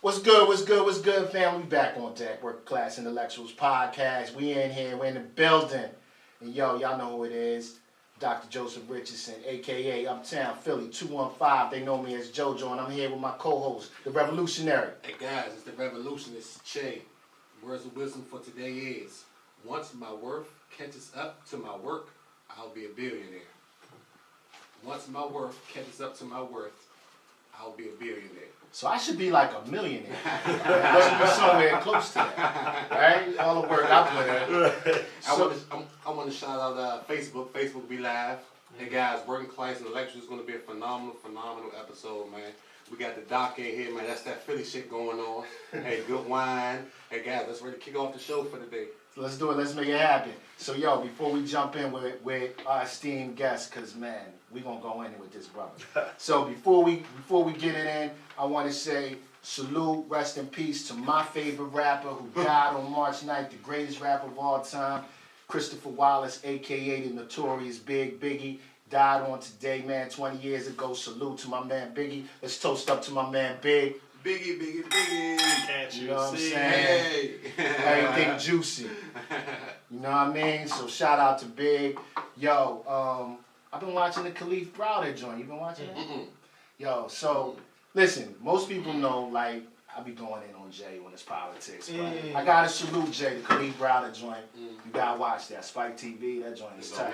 What's good, family? We back on deck, Working Class Intellectuals Podcast. We in here, we're in the building. And y'all know who it is. Dr. Joseph Richardson, a.k.a. Uptown Philly 215. They know me as JoJo, and I'm here with my co-host, the Revolutionary. Hey guys, it's the Revolutionist Che. Words of wisdom for today is, once my worth catches up to my work, I'll be a billionaire. Once my worth catches up to my worth, I'll be a billionaire. So I should be like a millionaire. I should be somewhere close to that, right? All the work I put in. I want to shout out Facebook. Facebook be live. Hey guys, Working Class Intellectuals is going to be a phenomenal episode, man. We got the doc in here, man. That's that Philly shit going on. Hey, good wine. Hey guys, let's ready to kick off the show for today. So let's do it. Let's make it happen. So before we jump in with our esteemed guest, cause man, we gonna go in with this brother. So before we get it in, I want to say salute, rest in peace to my favorite rapper who died on March 9th, the greatest rapper of all time, Christopher Wallace, aka the Notorious Big Biggie. Died on today, man, 20 years ago. Salute to my man Biggie. Let's toast up to my man Big. Biggie. Can't you know what I'm saying? Hey. Everything juicy. You know what I mean? So shout out to Big. Yo, I've been watching the Khalif Browder joint. You been watching that? Yo, so listen, most people know, like, I be going in on Jay when it's politics, but I gotta salute Jay, the Khalif Browder joint. You gotta watch that. Spike TV, that joint is tight.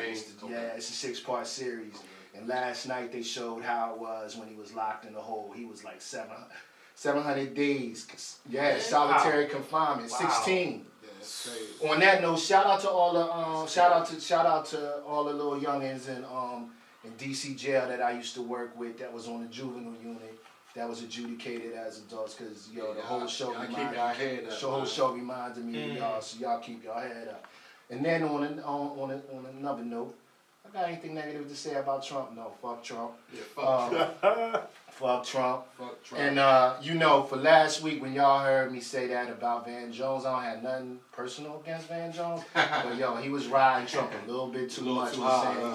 Yeah, it's a 6-part series. And last night they showed how it was when he was locked in the hole. He was like 700 days. Yeah, solitary confinement, 16. Yeah, on that note, shout out to all the shout out to all the little youngins in DC jail that I used to work with that was on the juvenile unit. That was adjudicated as adults, because the whole show reminded me of y'all, so y'all keep y'all head up. And then on another note, I got anything negative to say about Trump? No, fuck Trump. Yeah, fuck Trump. Fuck Trump. Fuck Trump. And for last week when y'all heard me say that about Van Jones, I don't have nothing personal against Van Jones, but he was riding Trump a little bit too much. He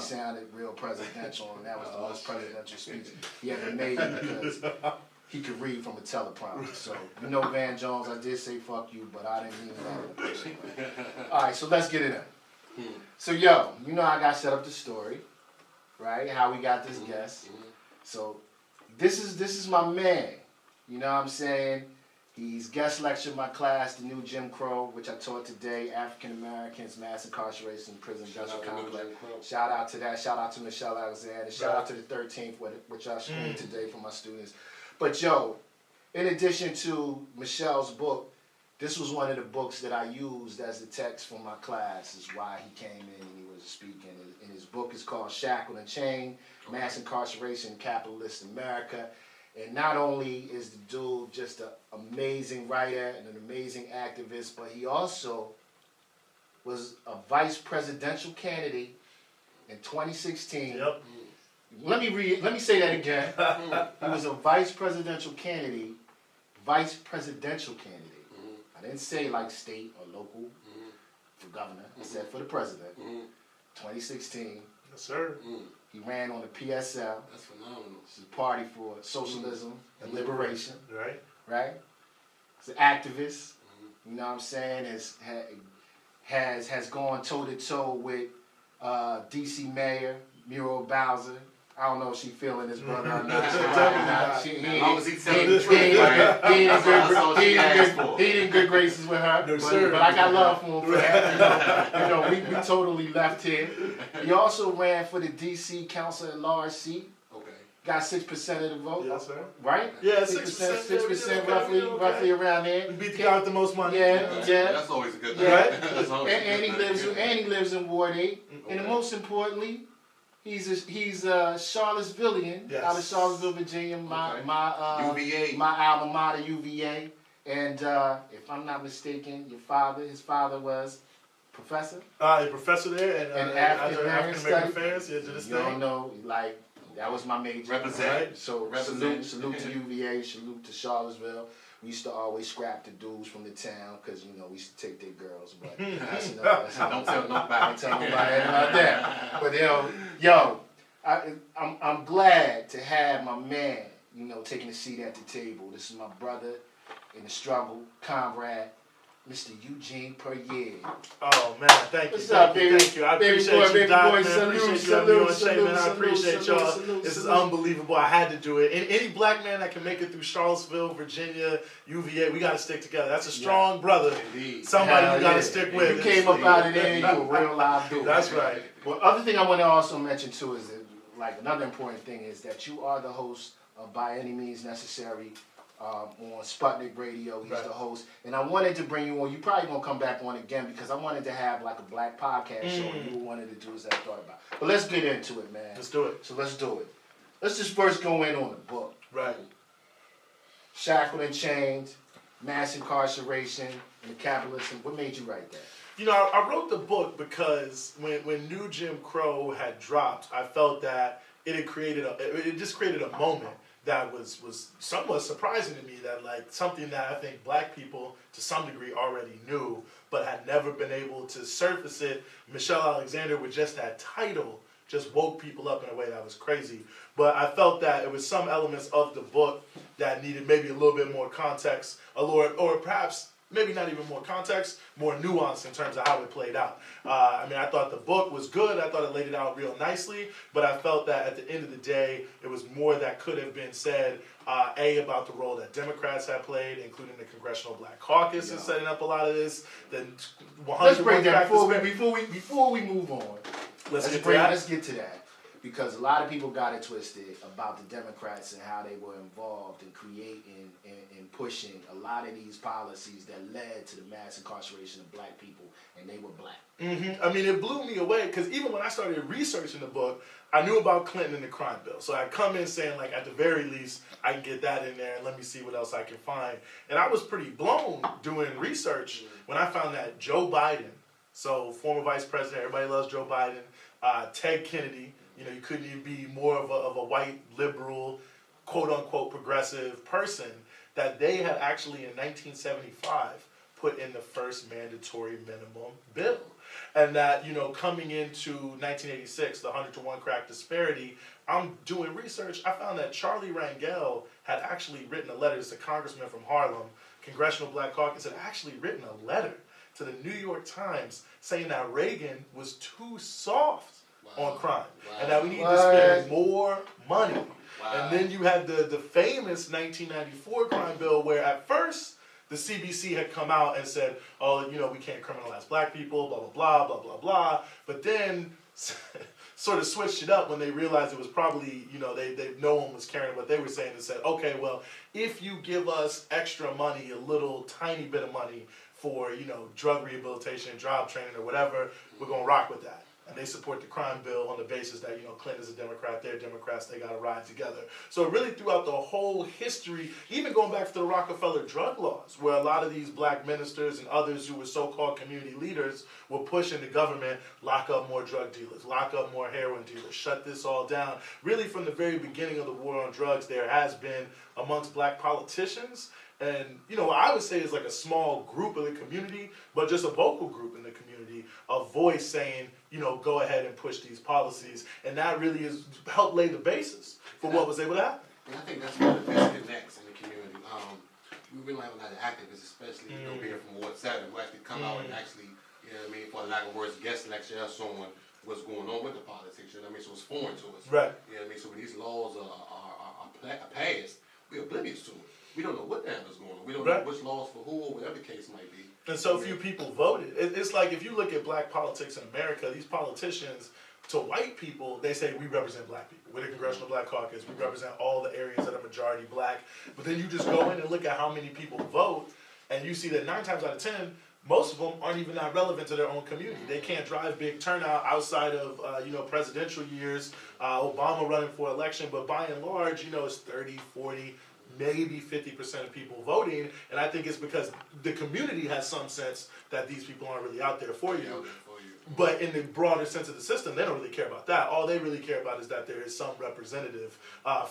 sounded real presidential, and that was the most presidential speech he ever made, because he could read from a teleprompter. So, Van Jones, I did say fuck you, but I didn't mean that. All right, so let's get it in. So, I got set up the story, right? How we got this guest. So, this is my man. You know what I'm saying? He's guest lectured my class, The New Jim Crow, which I taught today, African Americans, Mass Incarceration, Prison Industrial Complex. Shout out to that. Shout out to Michelle Alexander. Shout out to the 13th, which I screened today for my students. But in addition to Michelle's book, this was one of the books that I used as the text for my class, is why he came in and he was speaking. And his book is called Shackled and Chained, Mass Incarceration in Capitalist America. And not only is the dude just an amazing writer and an amazing activist, but he also was a vice presidential candidate in 2016. Yep. Let me say that again. He was a vice presidential candidate. I didn't say like state or local for governor. I said for the president. 2016. Yes, sir. He ran on the PSL. That's phenomenal. It's a party for socialism and liberation. Right. He's an activist. You know what I'm saying? Has gone toe to toe with DC Mayor Muriel Bowser. I don't know if she's feeling his brother or not. He ain't in good graces with her. No, but I got love for him for that. We totally left here. He also ran for the DC Council at Large seat. Okay. Got 6% of the vote. Yes, sir. Right? Yeah, 6% roughly around there. We beat the guy with the most money. Yeah. That's always a good thing. Yeah. And he lives in Ward 8. Okay. And most importantly, he's a Charlottesvillian, out of Charlottesville, Virginia. My UVA. My alma mater, UVA. And if I'm not mistaken, his father was professor. A professor there and African American Affairs. Yeah, to this day. You know, like that was my major. Represent. So salute to UVA, salute to Charlottesville. We used to always scrap the dudes from the town because, we used to take their girls. But that's enough. Don't tell nobody. Don't tell nobody about that. But, I'm glad to have my man, taking a seat at the table. This is my brother. in the struggle, comrade, Mr. Eugene Puryear. Oh man, thank you. What's up, baby? Thank you. I Baby appreciate boy, you, Doc, man. salute, Appreciate you salute, having me on salute, Shay, man. I salute, appreciate salute, y'all. salute, This is salute. unbelievable. I had to do it. And any black man that can make it through Charlottesville, Virginia, UVA, we got to stick together. That's a strong brother. Indeed. Somebody Hell you got to yeah. stick You with. came up out of there, you a real live dude. That's right. Well, other thing I want to also mention too is that, like, another important thing is that you are the host of By Any Means Necessary on Sputnik Radio. He's Right. the host, and I wanted to bring you on. You probably gonna come back on again because I wanted to have like a black podcast show, and you were one of the dudes that I thought about. But let's get into it, man. Let's do it. So let's do it. Let's just first go in on the book. Right. Shackled and Chained, Mass Incarceration, and Capitalism. What made you write that? You know, I wrote the book because when New Jim Crow had dropped, I felt that it just created a moment that was somewhat surprising to me, that like something that I think black people to some degree already knew but had never been able to surface it. Michelle Alexander with just that title just woke people up in a way that was crazy. But I felt that it was some elements of the book that needed maybe a little bit more context, or perhaps maybe not even more context, more nuance in terms of how it played out. I mean, I thought the book was good. I thought it laid it out real nicely, but I felt that at the end of the day, it was more that could have been said, about the role that Democrats have played, including the Congressional Black Caucus in setting up a lot of this. Then Let's break that before we move on. Let's get to that. Because a lot of people got it twisted about the Democrats and how they were involved in creating and pushing a lot of these policies that led to the mass incarceration of black people, and they were black. Mm-hmm. I mean, it blew me away because even when I started researching the book, I knew about Clinton and the crime bill. So I come in saying, like, at the very least, I can get that in there and let me see what else I can find. And I was pretty blown doing research when I found that Joe Biden, so former vice president, everybody loves Joe Biden, Ted Kennedy, you know, you couldn't even be more of a white, liberal, quote-unquote progressive person, that they had actually in 1975 put in the first mandatory minimum bill. And that, you know, coming into 1986, the 100-to-1 crack disparity, I'm doing research, I found that Charlie Rangel had actually written a letter, this is a congressman from Harlem, Congressional Black Caucus, had actually written a letter to the New York Times saying that Reagan was too soft on crime, and that we need to spend more money. And then you had the famous 1994 crime bill where at first the CBC had come out and said, oh, you know, we can't criminalize black people, blah, blah, blah, blah, blah, blah. But then sort of switched it up when they realized it was probably, you know, they no one was caring what they were saying, and said, okay, well, if you give us extra money, a little tiny bit of money for, you know, drug rehabilitation, job training or whatever, we're going to rock with that. And they support the crime bill on the basis that, you know, Clinton's a Democrat, they're Democrats, they got to ride together. So really throughout the whole history, even going back to the Rockefeller drug laws, where a lot of these black ministers and others who were so-called community leaders were pushing the government, lock up more drug dealers, lock up more heroin dealers, shut this all down. Really from the very beginning of the war on drugs, there has been amongst black politicians, and, you know, what I would say is like a small group of the community, but just a vocal group in the community, a voice saying, you know, go ahead and push these policies. And that really has helped lay the basis for what was able to happen. And I think that's one of the best connects in the community. We really have a lot of activists, especially, you know, being from Ward 7, who actually come out and actually, you know what I mean, for lack of words, guest lecture us on what's going on with the politics, you know what I mean? So it's foreign to us. Right. You know what I mean? So when these laws are passed, we're oblivious to it. We don't know what the hell is going on. We don't know which laws for who or whatever the case might be. And so few people voted. It's like if you look at black politics in America, these politicians, to white people, they say we represent black people. We're the Congressional Black Caucus. We represent all the areas that are majority black. But then you just go in and look at how many people vote, and you see that 9 times out of 10, most of them aren't even that relevant to their own community. They can't drive big turnout outside of, you know, presidential years, Obama running for election. But by and large, you know, it's 30, 40, maybe 50% of people voting, and I think it's because the community has some sense that these people aren't really out there for you. But in the broader sense of the system, they don't really care about that. All they really care about is that there is some representative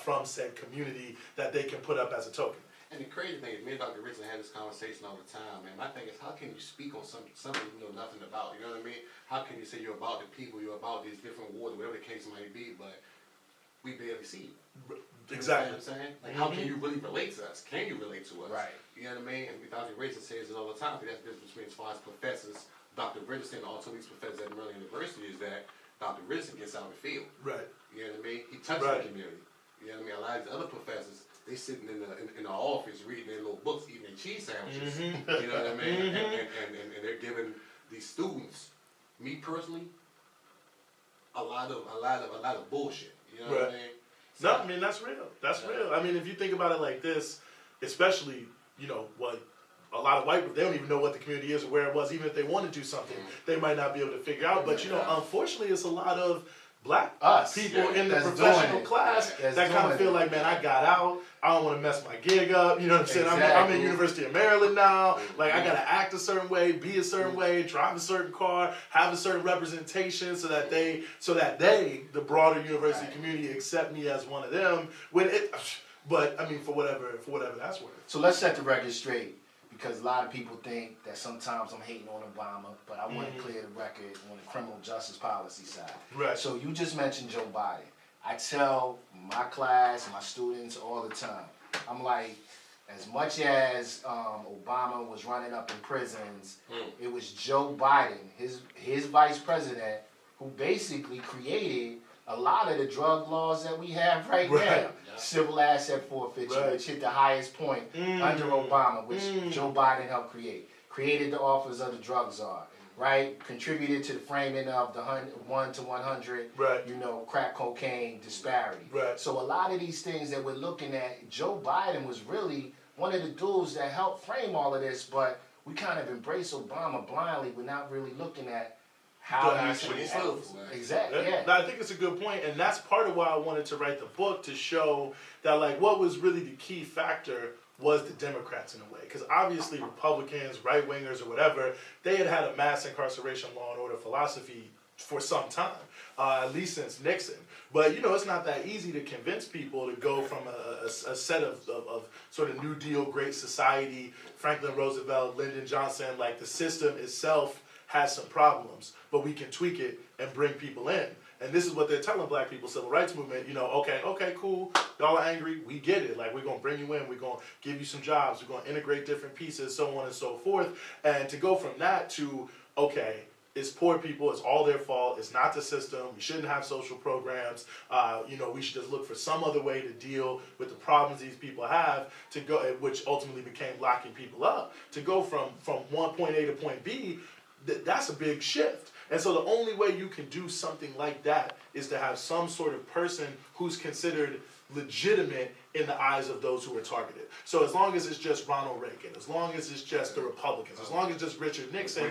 from said community that they can put up as a token. And the crazy thing is, me and Dr. Richardson had this conversation all the time, man. My thing is, how can you speak on something you know nothing about? You know what I mean? How can you say you're about the people, you're about these different wars, whatever the case might be, but we barely see it. Exactly. You know what I'm saying? Like, how can you really relate to us? Can you relate to us? Right. You know what I mean? And Dr. Richardson says it all the time. I think that's the difference between, as far as professors, Dr. Richardson and also these professors at Maryland University, is that Dr. Richardson gets out in the field. Right. You know what I mean? He touches the community. You know what I mean? A lot of these other professors, they sitting in the office reading their little books, eating their cheese sandwiches. You know what I mean? And they're giving these students, me personally, a lot of bullshit. You know what I mean? So, no, I mean that's real. That's real. I mean, if you think about it like this, especially, you know, what a lot of white people, they don't even know what the community is or where it was. Even if they want to do something, they might not be able to figure out. But you know, unfortunately, it's a lot of black people in the professional class that kind of feel like, man, I got out. I don't want to mess my gig up. You know what I'm saying? I'm at University of Maryland now. Like, I got to act a certain way, be a certain way, drive a certain car, have a certain representation so that they, the broader university community, accept me as one of them. But I mean, for whatever that's worth. So let's set the record straight, because a lot of people think that sometimes I'm hating on Obama, but I want to clear the record on the criminal justice policy side. Right. So you just mentioned Joe Biden. I tell my class, my students all the time, I'm like, as much as Obama was running up in prisons, it was Joe Biden, his vice president, who basically created a lot of the drug laws that we have right now. Civil asset forfeiture, which hit the highest point under Obama, which Joe Biden helped create. Created the office of the drug czar, right? Contributed to the framing of the 1 to 100, you know, crack cocaine disparity. So a lot of these things that we're looking at, Joe Biden was really one of the dudes that helped frame all of this, but we kind of embrace Obama blindly. We're not really looking at how he's exactly. I think it's a good point, and that's part of why I wanted to write the book, to show that, like, what was really the key factor was the Democrats in a way. Because obviously Republicans, right-wingers, or whatever, they had a mass incarceration law and order philosophy for some time, at least since Nixon. But, you know, it's not that easy to convince people to go from a set of sort of New Deal, Great Society, Franklin Roosevelt, Lyndon Johnson, like, the system itself has some problems, but we can tweak it and bring people in. And this is what they're telling black people, civil rights movement, you know, okay, cool, y'all are angry, we get it. Like, we're going to bring you in, we're going to give you some jobs, we're going to integrate different pieces, so on and so forth. And to go from that to, okay, it's poor people, it's all their fault, it's not the system, we shouldn't have social programs, you know, we should just look for some other way to deal with the problems these people have, to go, which ultimately became locking people up. To go from point A to point B, that's a big shift. And so the only way you can do something like that is to have some sort of person who's considered legitimate in the eyes of those who are targeted. So as long as it's just Ronald Reagan, as long as it's just the Republicans, as long as it's just Richard Nixon,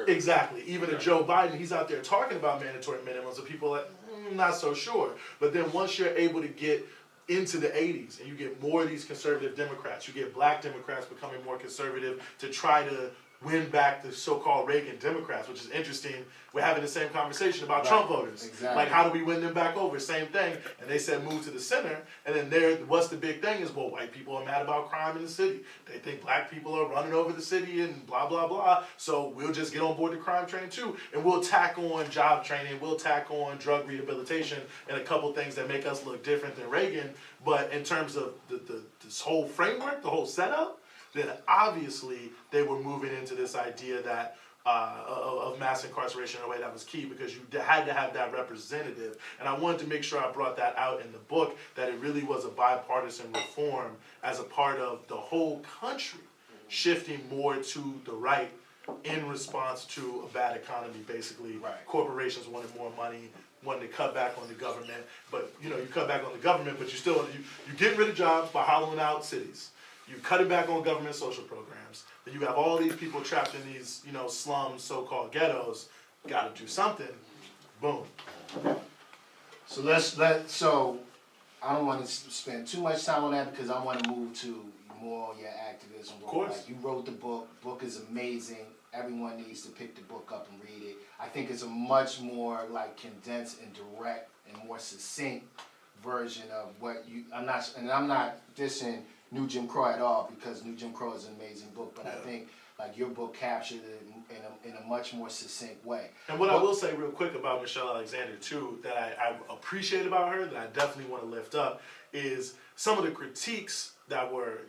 exactly. Even a Joe Biden, he's out there talking about mandatory minimums, and people are like, not so sure. But then once you're able to get into the 80s and you get more of these conservative Democrats, you get black Democrats becoming more conservative to try to win back the so-called Reagan Democrats, which is interesting. We're having the same conversation about Trump voters. Like, how do we win them back over? Same thing. And they said move to the center. And then what's the big thing is, well, white people are mad about crime in the city. They think black people are running over the city and blah, blah, blah. So we'll just get on board the crime train too. And we'll tack on job training. We'll tack on drug rehabilitation and a couple things that make us look different than Reagan. But in terms of this whole framework, the whole setup, then obviously they were moving into this idea that of mass incarceration in a way that was key, because you had to have that representative. And I wanted to make sure I brought that out in the book, that it really was a bipartisan reform as a part of the whole country shifting more to the right in response to a bad economy, basically. Corporations wanted more money, wanted to cut back on the government. But, you know, you cut back on the government, but you're getting rid of jobs by hollowing out cities. You cut it back on government social programs. Then you have all these people trapped in these, you know, slums, so-called ghettos. Got to do something. Boom. So I don't want to spend too much time on that, because I want to move to more your activism. Of course. Like, you wrote the book. Book is amazing. Everyone needs to pick the book up and read it. I think it's a much more like condensed and direct and more succinct version of what you. I'm not dissing New Jim Crow at all, because New Jim Crow is an amazing book, but I think like your book captured it in a much more succinct way. And what I will say real quick about Michelle Alexander too, that I appreciate about her, that I definitely want to lift up, is some of the critiques that were,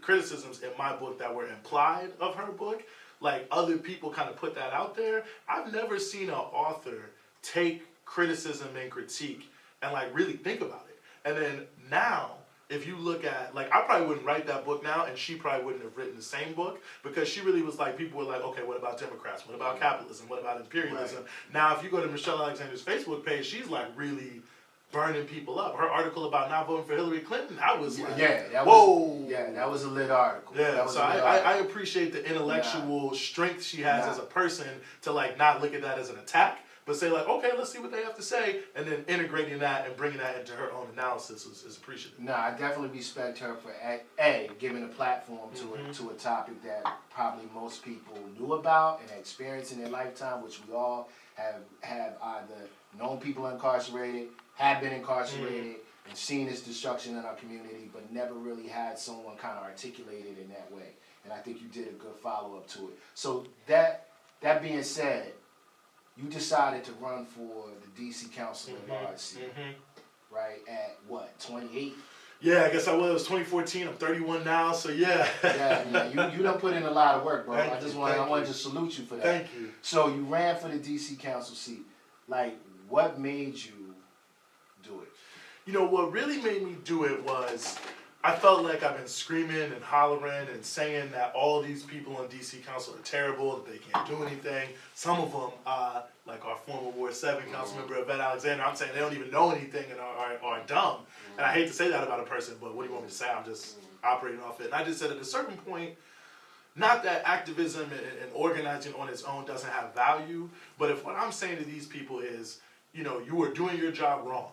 criticisms in my book that were implied of her book. Like other people kind of put that out there. I've never seen an author take criticism and critique and like really think about it. And then now, if you look at, like, I probably wouldn't write that book now, and she probably wouldn't have written the same book, because she really was like, people were like, okay, what about Democrats? What about capitalism? What about imperialism? Right. Now, if you go to Michelle Alexander's Facebook page, she's like really burning people up. Her article about not voting for Hillary Clinton, I was like, that was a lit article. Yeah, so I appreciate the intellectual strength she has as a person to like not look at that as an attack, but say like, okay, let's see what they have to say, and then integrating that and bringing that into her own analysis is appreciative. No, I definitely respect her for giving a platform to a topic that probably most people knew about and experienced in their lifetime, which we all have either known people incarcerated, have been incarcerated, and seen this destruction in our community, but never really had someone kind of articulate it in that way. And I think you did a good follow-up to it. So that being said, you decided to run for the D.C. Council at large seat, right? At what, 28? Yeah, I guess I was 2014. I'm 31 now, so yeah. You done put in a lot of work, bro. I wanted to salute you for that. Thank you. So you ran for the D.C. Council seat. Like, what made you do it? What really made me do it was I felt like I've been screaming and hollering and saying that all these people on DC Council are terrible, that they can't do anything. Some of them, like our former Ward 7 council member, Yvette Alexander, I'm saying they don't even know anything and are dumb. And I hate to say that about a person, but what do you want me to say? I'm just operating off it. And I just said at a certain point, not that activism and organizing on its own doesn't have value, but if what I'm saying to these people is, you are doing your job wrong,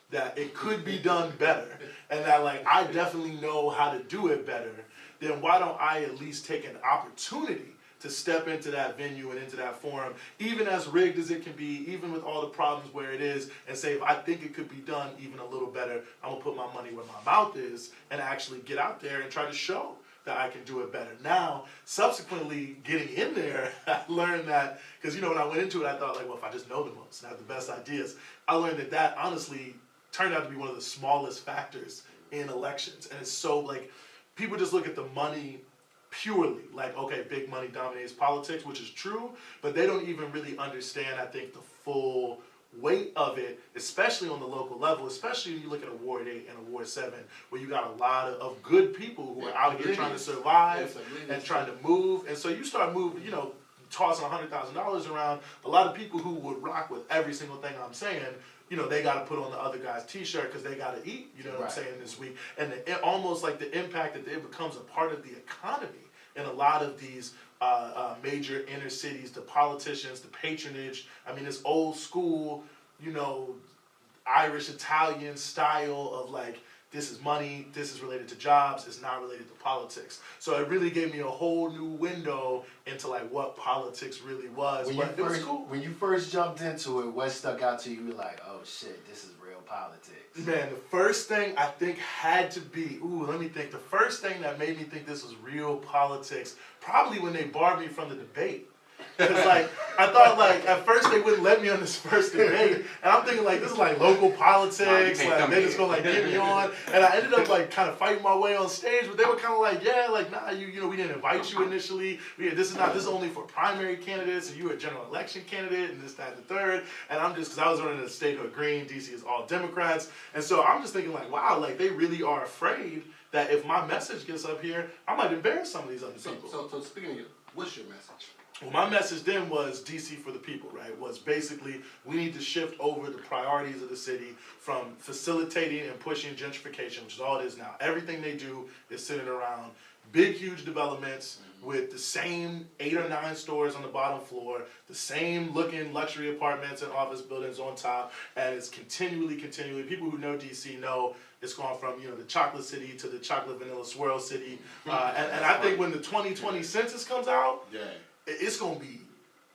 that it could be done better, and that like I definitely know how to do it better, then why don't I at least take an opportunity to step into that venue and into that forum, even as rigged as it can be, even with all the problems where it is, and say if I think it could be done even a little better, I'm gonna put my money where my mouth is and actually get out there and try to show that I can do it better. Now, subsequently getting in there, I learned that, because when I went into it, I thought like, well, if I just know the most and have the best ideas, I learned that honestly turned out to be one of the smallest factors in elections. And it's so like, people just look at the money purely, like, okay, big money dominates politics, which is true, but they don't even really understand, I think, the full weight of it, especially on the local level, especially when you look at a Ward 8 and a Ward 7, where you got a lot of good people who are out here trying to survive and trying to move. And so you start moving, tossing $100,000 around, a lot of people who would rock with every single thing I'm saying, they got to put on the other guy's t-shirt because they got to eat, what I'm saying, this week. And almost like the impact that it becomes a part of the economy in a lot of these major inner cities, the politicians, the patronage. I mean, this old school, Irish, Italian style of like, this is money, this is related to jobs, it's not related to politics. So it really gave me a whole new window into like what politics really was. It was cool. When you first jumped into it, what stuck out to you? You were like, oh shit, this is real politics. Man, the first thing I think had to be, the first thing that made me think this was real politics, probably when they barred me from the debate. Because like, I thought like, at first they wouldn't let me on this first debate, and I'm thinking like, this is like local politics, like they just gonna like get me on, and I ended up like kind of fighting my way on stage, but they were kind of like, yeah, like, nah, we didn't invite you initially, this is only for primary candidates, and you were a general election candidate, and this, that, and the third, and I'm just, because I was running a statehood green, DC is all Democrats, and so I'm just thinking like, wow, like they really are afraid that if my message gets up here, I might embarrass some of these other people. So speaking of you, what's your message? Well, my message then was DC for the people, right? Was basically we need to shift over the priorities of the city from facilitating and pushing gentrification, which is all it is now. Everything they do is centered around big, huge developments with the same 8 or 9 stores on the bottom floor, the same looking luxury apartments and office buildings on top, and it's continually, people who know DC know it's gone from, the chocolate city to the chocolate vanilla swirl city. And I think when the 2020 census comes out, it's going to be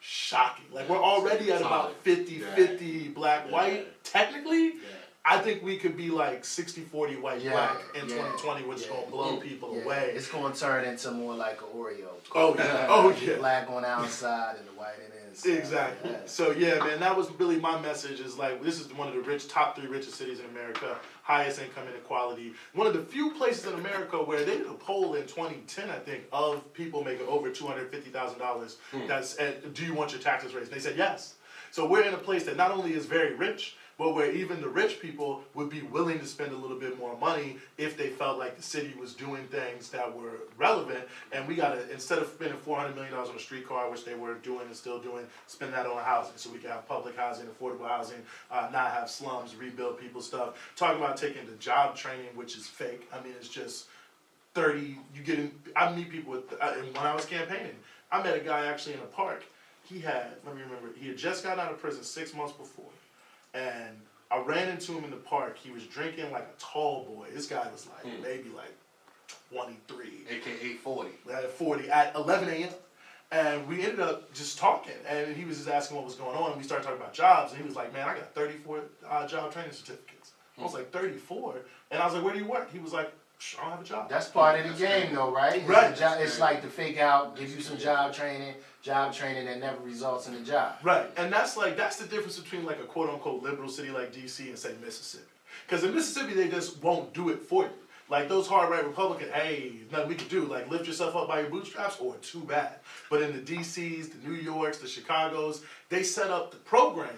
shocking. Like, we're already at about 50-50 black-white, technically. I think we could be like 60-40 white-black in 2020, which is going to blow people away. It's going to turn into more like an Oreo. Oh, yeah. Oh, yeah. Black on the outside and the white in the inside. Exactly. Yeah. So, yeah, man, that was really my message is like, this is one of the top 3 richest cities in America, highest income inequality. One of the few places in America where they did a poll in 2010, I think, of people making over $250,000. That's, do you want your taxes raised? And they said yes. So we're in a place that not only is very rich, but where even the rich people would be willing to spend a little bit more money if they felt like the city was doing things that were relevant. And we got to, instead of spending $400 million on a streetcar, which they were doing and still doing, spend that on housing. So we can have public housing, affordable housing, not have slums, rebuild people's stuff. Talking about taking the job training, which is fake. I mean, it's just 30, I meet people with, when I was campaigning, I met a guy actually in a park. He had just gotten out of prison 6 months before. And I ran into him in the park. He was drinking like a tall boy. This guy was like maybe like 23. AKA 40. At 40 at 11 a.m. And we ended up just talking. And he was just asking what was going on. And we started talking about jobs. And he was like, man, I got 34 job training certificates. I was like, 34? And I was like, where do you work? He was like, I don't have a job. That's part of the game though, right? Right. It's like to fake out, give you some job training that never results in a job. Right, and that's the difference between like a quote unquote liberal city like DC and say Mississippi. Because in Mississippi they just won't do it for you. Like those hard right Republicans, hey, nothing we can do. Like lift yourself up by your bootstraps, or too bad. But in the DCs, the New Yorks, the Chicagos, they set up the program,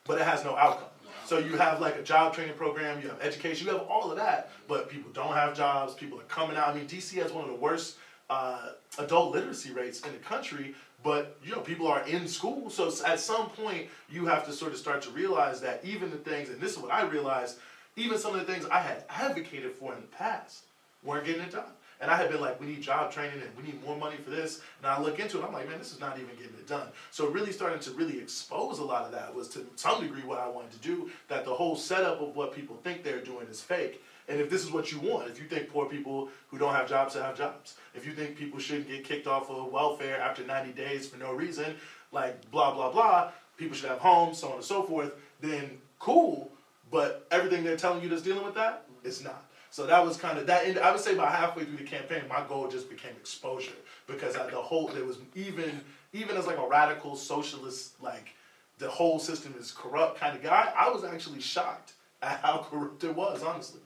but it has no outcome. So you have like a job training program, you have education, you have all of that, but people don't have jobs, people are coming out. I mean, DC has one of the worst adult literacy rates in the country, but people are in school. So at some point, you have to sort of start to realize that even the things, and this is what I realized, even some of the things I had advocated for in the past weren't getting it done. And I had been like, we need job training and we need more money for this. And I look into it, I'm like, man, this is not even getting it done. So really starting to really expose a lot of that was to some degree what I wanted to do, that the whole setup of what people think they're doing is fake. And if this is what you want, if you think poor people who don't have jobs should have jobs, if you think people shouldn't get kicked off of welfare after 90 days for no reason, like blah, blah, blah, people should have homes, so on and so forth, then cool. But everything they're telling you that's dealing with that, it's not. So that was kind of that. And I would say about halfway through the campaign, my goal just became exposure, because there was even as like a radical socialist, like the whole system is corrupt kind of guy. I was actually shocked at how corrupt it was, honestly.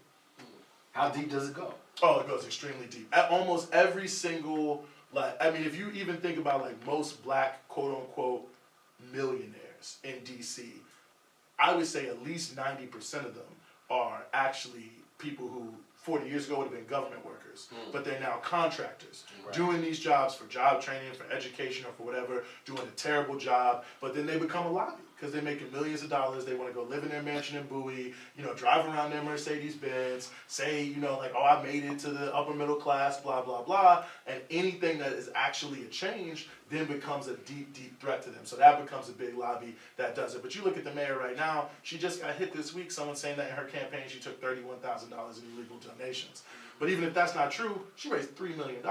How deep does it go? Oh, it goes extremely deep. At almost every single, if you even think about like most black quote unquote millionaires in DC, I would say at least 90% of them are actually people who 40 years ago would have been government workers, but they're now contractors, doing these jobs for job training, for education, or for whatever, doing a terrible job, but then they become a lobby because they're making millions of dollars. They want to go live in their mansion in Bowie, drive around their Mercedes-Benz, say, I made it to the upper middle class, blah, blah, blah, and anything that is actually a change then becomes a deep, deep threat to them. So that becomes a big lobby that does it. But you look at the mayor right now, she just got hit this week, someone saying that in her campaign she took $31,000 in illegal donations. But even if that's not true, she raised $3 million.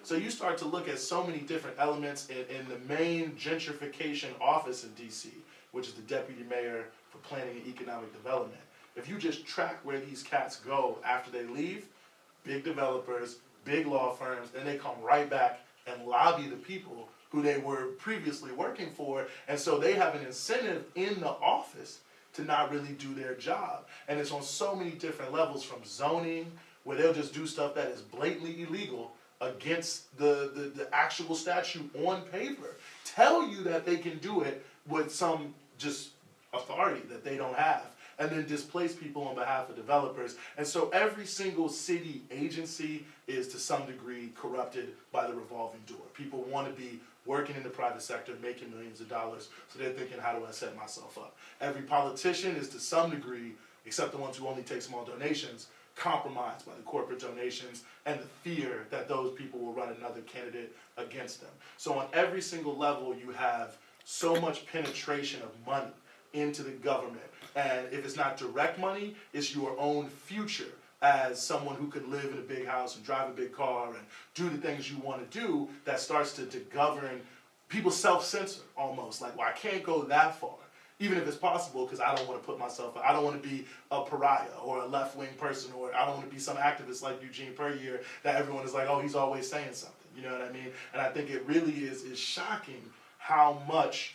So you start to look at so many different elements in the main gentrification office in DC, which is the deputy mayor for planning and economic development. If you just track where these cats go after they leave, big developers, big law firms, and they come right back and lobby the people who they were previously working for. And so they have an incentive in the office to not really do their job. And it's on so many different levels, from zoning, where they'll just do stuff that is blatantly illegal against the actual statute on paper, tell you that they can do it with some just authority that they don't have, and then displace people on behalf of developers. And so every single city agency is to some degree corrupted by the revolving door. People want to be working in the private sector, making millions of dollars, so they're thinking, how do I set myself up? Every politician is to some degree, except the ones who only take small donations, compromised by the corporate donations and the fear that those people will run another candidate against them. So on every single level, you have so much penetration of money into the government. And if it's not direct money, it's your own future as someone who could live in a big house and drive a big car and do the things you want to do, that starts to govern. People self-censor almost, like, well, I can't go that far. even if it's possible, because I don't want to put myself, I don't want to be a pariah or a left-wing person, or I don't want to be some activist like Eugene Puryear that everyone is like, oh, he's always saying something. You know what I mean? And I think it really is shocking how much,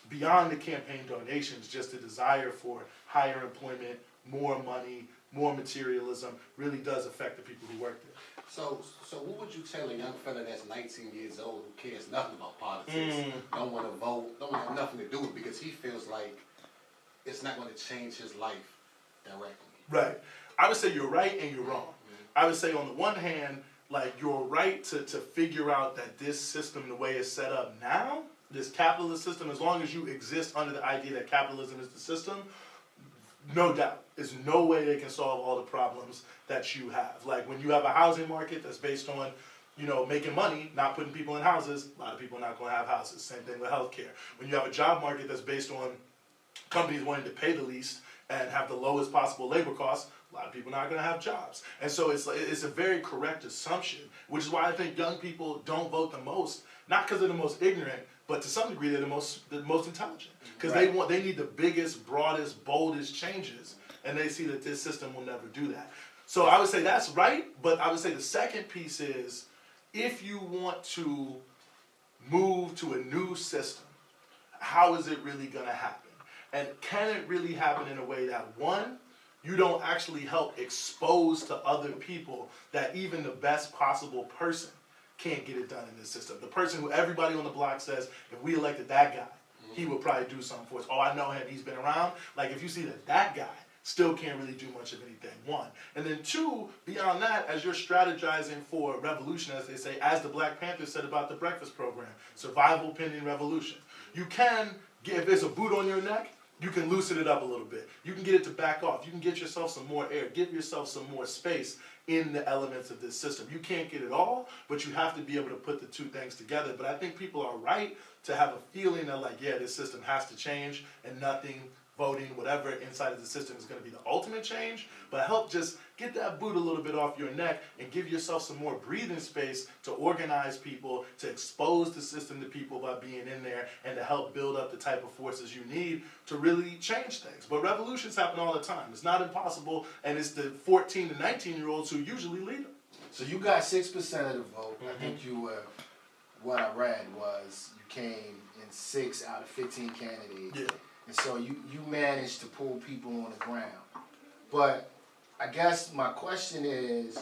beyond the campaign donations, just the desire for higher employment, more money, more materialism really does affect the people who work there. So what would you tell a young fella that's 19 years old who cares nothing about politics, don't want to vote, don't have nothing to do with it because he feels like it's not going to change his life directly? Right. I would say you're right and you're wrong. I would say on the one hand, like, you're right to figure out that this system, the way it's set up now, this capitalist system, as long as you exist under the idea that capitalism is the system, no doubt, there's no way they can solve all the problems that you have. Like, when you have a housing market that's based on, you know, making money, not putting people in houses, a lot of people are not going to have houses. Same thing with healthcare. When you have a job market that's based on companies wanting to pay the least and have the lowest possible labor costs, a lot of people are not going to have jobs. And so it's a very correct assumption, which is why I think young people don't vote the most, not because they're the most ignorant, but to some degree they're the most intelligent. Because they need the biggest, broadest, boldest changes, and they see that this system will never do that. So I would say that's right, but I would say the second piece is, if you want to move to a new system, how is it really going to happen? And can it really happen in a way that, one, you don't actually help expose to other people that even the best possible person can't get it done in this system? The person who everybody on the block says, if we elected that guy, he would probably do something for us. Oh, I know him, he's been around. Like, if you see that guy still can't really do much of anything, one. And then two, beyond that, as you're strategizing for revolution, as they say, as the Black Panthers said about the breakfast program, survival pending revolution. You can, if there's a boot on your neck, you can loosen it up a little bit. You can get it to back off. You can get yourself some more air. Give yourself some more space in the elements of this system. You can't get it all, but you have to be able to put the two things together. But I think people are right to have a feeling that, like, yeah, this system has to change, and nothing, voting, whatever inside of the system is going to be the ultimate change. But help just get that boot a little bit off your neck and give yourself some more breathing space to organize people, to expose the system to people by being in there, and to help build up the type of forces you need to really change things. But revolutions happen all the time. It's not impossible, and it's the 14 to 19-year-olds who usually lead them. So you got 6% of the vote. I think you were, what I read was you came in 6 out of 15 candidates. Yeah. And so you managed to pull people on the ground. But I guess my question is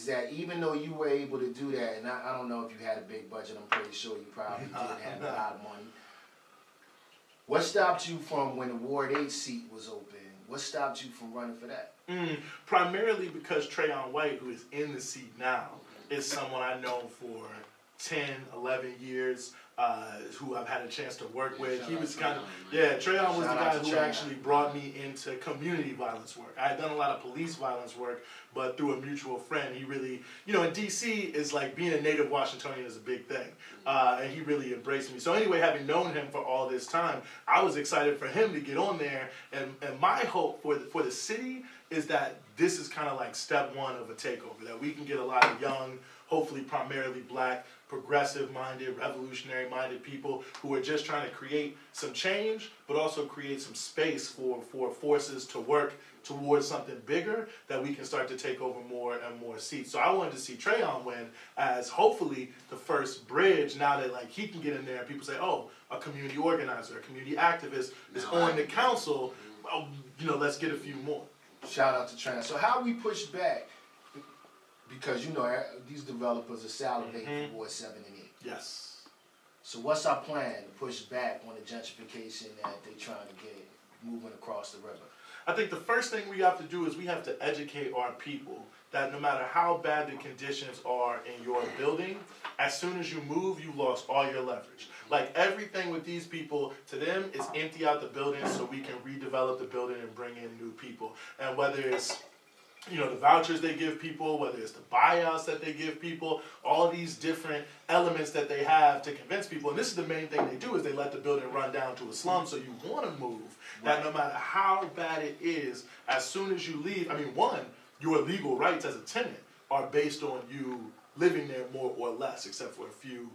that even though you were able to do that, and I don't know if you had a big budget, I'm pretty sure you probably didn't have a lot of money. What stopped you from, when the Ward 8 seat was open, what stopped you from running for that? Primarily because Trayon White, who is in the seat now, is someone I know for 10, 11 years, who I've had a chance to work with. He was kind of, Trayon was the guy who actually brought me into community violence work. I had done a lot of police violence work, but through a mutual friend, he really, you know, in DC, is like being a native Washingtonian is a big thing. And he really embraced me. So anyway, having known him for all this time, I was excited for him to get on there. And my hope for the city is that this is kind of like step one of a takeover, that we can get a lot of young, hopefully primarily Black, progressive-minded, revolutionary-minded people who are just trying to create some change, but also create some space for forces to work towards something bigger, that we can start to take over more and more seats. So I wanted to see Trayon win as hopefully the first bridge, now that, like, he can get in there and people say, oh, a community organizer, a community activist is on the council, well, you know, let's get a few more. Shout out to Trayon. So how we push back? Because, you know, these developers are salivating for Ward 7 and 8. Yes. So what's our plan to push back on the gentrification that they're trying to get moving across the river? I think the first thing we have to do is we have to educate our people that no matter how bad the conditions are in your building, as soon as you move, you lost all your leverage. Like, everything with these people, to them, is empty out the building so we can redevelop the building and bring in new people. And whether it's, you know, the vouchers they give people, whether it's the buyouts that they give people, all these different elements that they have to convince people. And this is the main thing they do, is they let the building run down to a slum, so you want to move. That no matter how bad it is, as soon as you leave, I mean, one, your legal rights as a tenant are based on you living there more or less, except for a few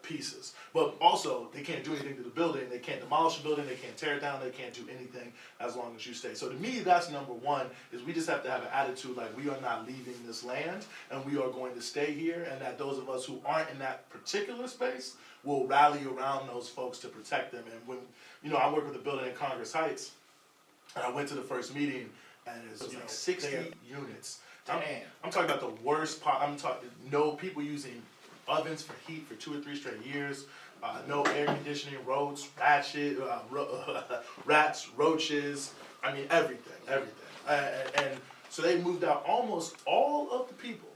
pieces. But also, they can't do anything to the building. They can't demolish the building. They can't tear it down. They can't do anything as long as you stay. So to me, that's number one, is we just have to have an attitude like we are not leaving this land and we are going to stay here, and that those of us who aren't in that particular space will rally around those folks to protect them. And when, I work with a building in Congress Heights, and I went to the first meeting, and it's 60 units. I'm talking about the worst part. I'm talking no people using ovens for heat for 2 or 3 straight years. No air conditioning, roads, rats, roaches. I mean, everything. And so they moved out almost all of the people.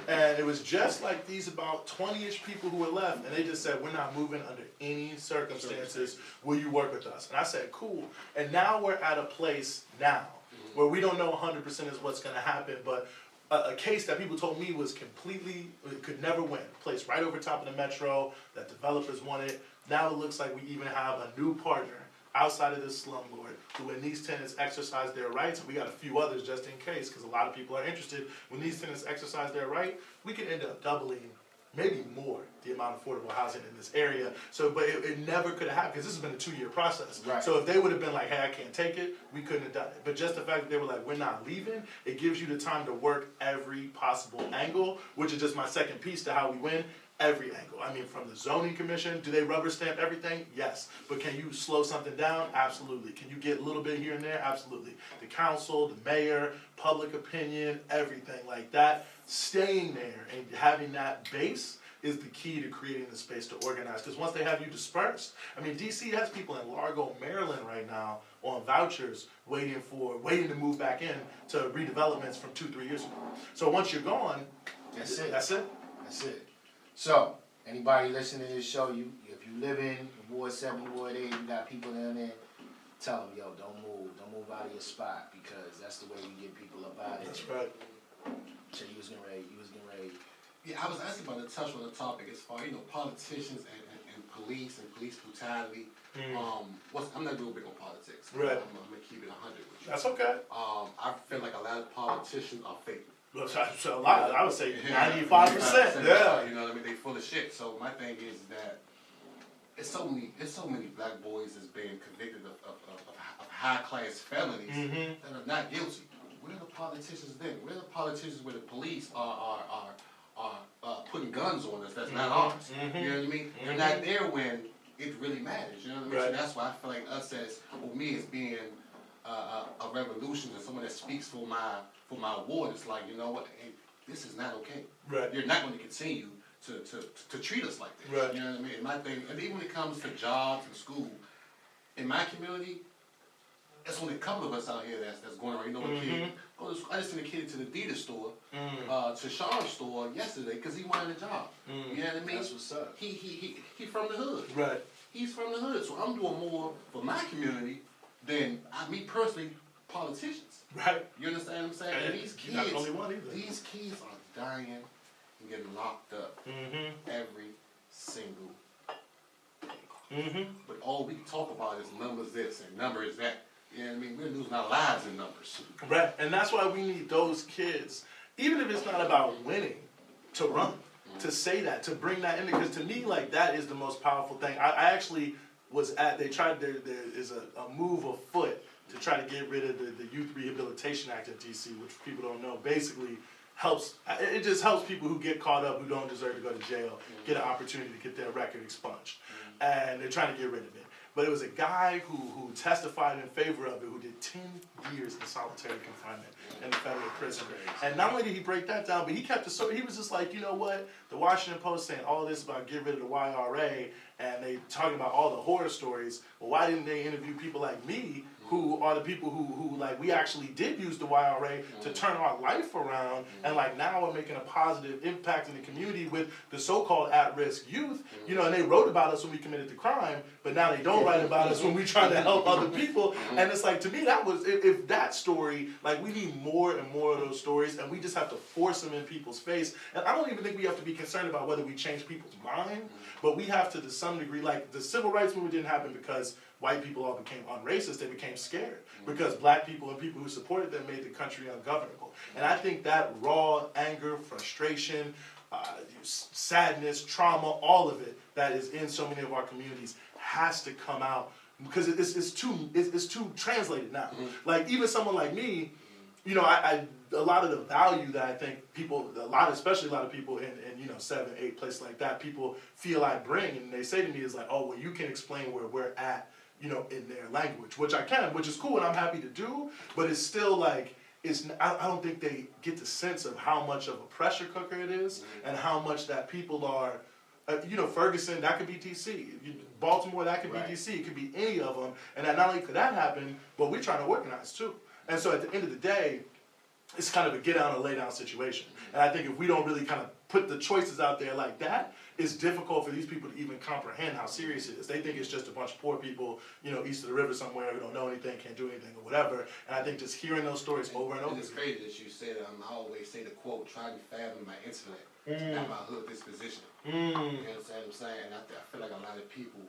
And it was just like these about 20-ish people who were left, and they just said, we're not moving under any circumstances. Will you work with us? And I said, cool. And now we're at a place now where we don't know 100% is what's going to happen, but a case that people told me was completely, could never win, placed right over top of the metro, that developers wanted. Now it looks like we even have a new partner outside of this slumlord who, when these tenants exercise their rights, and we got a few others just in case, because a lot of people are interested, when these tenants exercise their right, we could end up doubling, maybe more, the amount of affordable housing in this area. So, but it never could have happened, because this has been a 2-year process. Right. So if they would have been like, hey, I can't take it, we couldn't have done it. But just the fact that they were like, we're not leaving, it gives you the time to work every possible angle, which is just my second piece to how we win. Every angle. I mean, from the zoning commission, do they rubber stamp everything? Yes. But can you slow something down? Absolutely. Can you get a little bit here and there? Absolutely. The council, the mayor, public opinion, everything like that. Staying there and having that base is the key to creating the space to organize. Because once they have you dispersed, I mean, DC has people in Largo, Maryland right now on vouchers waiting to move back in to redevelopments from 2-3 years ago. So once you're gone, That's it. That's it. That's it. So, anybody listening to this show, if you live in Ward 7, Ward 8, you got people down there, tell them, yo, don't move out of your spot, because that's the way we get people up out of That's here. right. So you was getting ready. Yeah, I was actually about to touch on the topic as far, politicians and police brutality. I'm not real big on politics. Right. I'm gonna keep it 100 with you. That's okay. I feel like a lot of politicians are fake. So a lot, I would say 95%. Yeah. You know what I mean? They full of shit. So my thing is that it's so many black boys that's being convicted of high class felonies that are not guilty. Where are the politicians then? Where are the politicians where the police are putting guns on us that's not ours? You know what I mean? They're not there when it really matters. You know what I mean? Right. So that's why I feel like us me as being a revolution and someone that speaks for my ward, it's like, you know what, hey, this is not okay. Right. You're not going to continue to treat us like this. Right. You know what I mean? And my thing, and even when it comes to jobs and school, in my community, there's only a couple of us out here that's going around. You know, a kid go to school. I just sent a kid to the Adidas store, to Sean's store yesterday because he wanted a job. You know what I mean? That's what's up. He from the hood. Right. He's from the hood, so I'm doing more for my community than me personally, politicians. Right. You understand what I'm saying? And these kids, you're not the only one either. these kids are dying and getting locked up every single day. But all we talk about is numbers this and numbers that. You know what I mean? We're losing our lives in numbers. Right. And that's why we need those kids, even if it's not about winning, to run, to say that, to bring that in. Because to me, like, that is the most powerful thing. I actually was there is a move afoot to try to get rid of the Youth Rehabilitation Act in DC, which people don't know, basically it just helps people who get caught up, who don't deserve to go to jail, get an opportunity to get their record expunged. And they're trying to get rid of it. But it was a guy who testified in favor of it, who did 10 years in solitary confinement in the federal prison. And not only did he break that down, but he kept it so, he was just like, you know what, the Washington Post saying all this about get rid of the YRA, and they talking about all the horror stories. Well, why didn't they interview people like me, who are the people who like, we actually did use the YRA to turn our life around, and like now we're making a positive impact in the community with the so-called at-risk youth, you know, and they wrote about us when we committed the crime, but now they don't write about us when we try to help other people. And it's like, to me, that was, if that story, like, we need more and more of those stories, and we just have to force them in people's face. And I don't even think we have to be concerned about whether we change people's mind, but we have to some degree, like, the civil rights movement didn't happen because white people all became unracist. They became scared because black people and people who supported them made the country ungovernable. And I think that raw anger, frustration, sadness, trauma, all of it that is in so many of our communities has to come out because it's too translated now. Like even someone like me, you know, I a lot of the value that I think people, especially a lot of people in 7, 8 places like that, people feel I bring, and they say to me is like, oh, well, you can explain where we're at, you know, in their language, which I can, which is cool, and I'm happy to do, but it's still like, I don't think they get the sense of how much of a pressure cooker it is, and how much that people are, Ferguson, that could be DC. Baltimore, that could be DC. It could be any of them. And that not only could that happen, but we're trying to organize too. And so at the end of the day, it's kind of a get down or lay down situation. And I think if we don't really kind of put the choices out there like that, it's difficult for these people to even comprehend how serious it is. They think it's just a bunch of poor people, east of the river somewhere who don't know anything, can't do anything or whatever. And I think just hearing those stories over and over. It's crazy that you say that. I always say the quote, try to fathom my intellect, not my hood disposition. You understand what I'm saying? And I feel like a lot of people,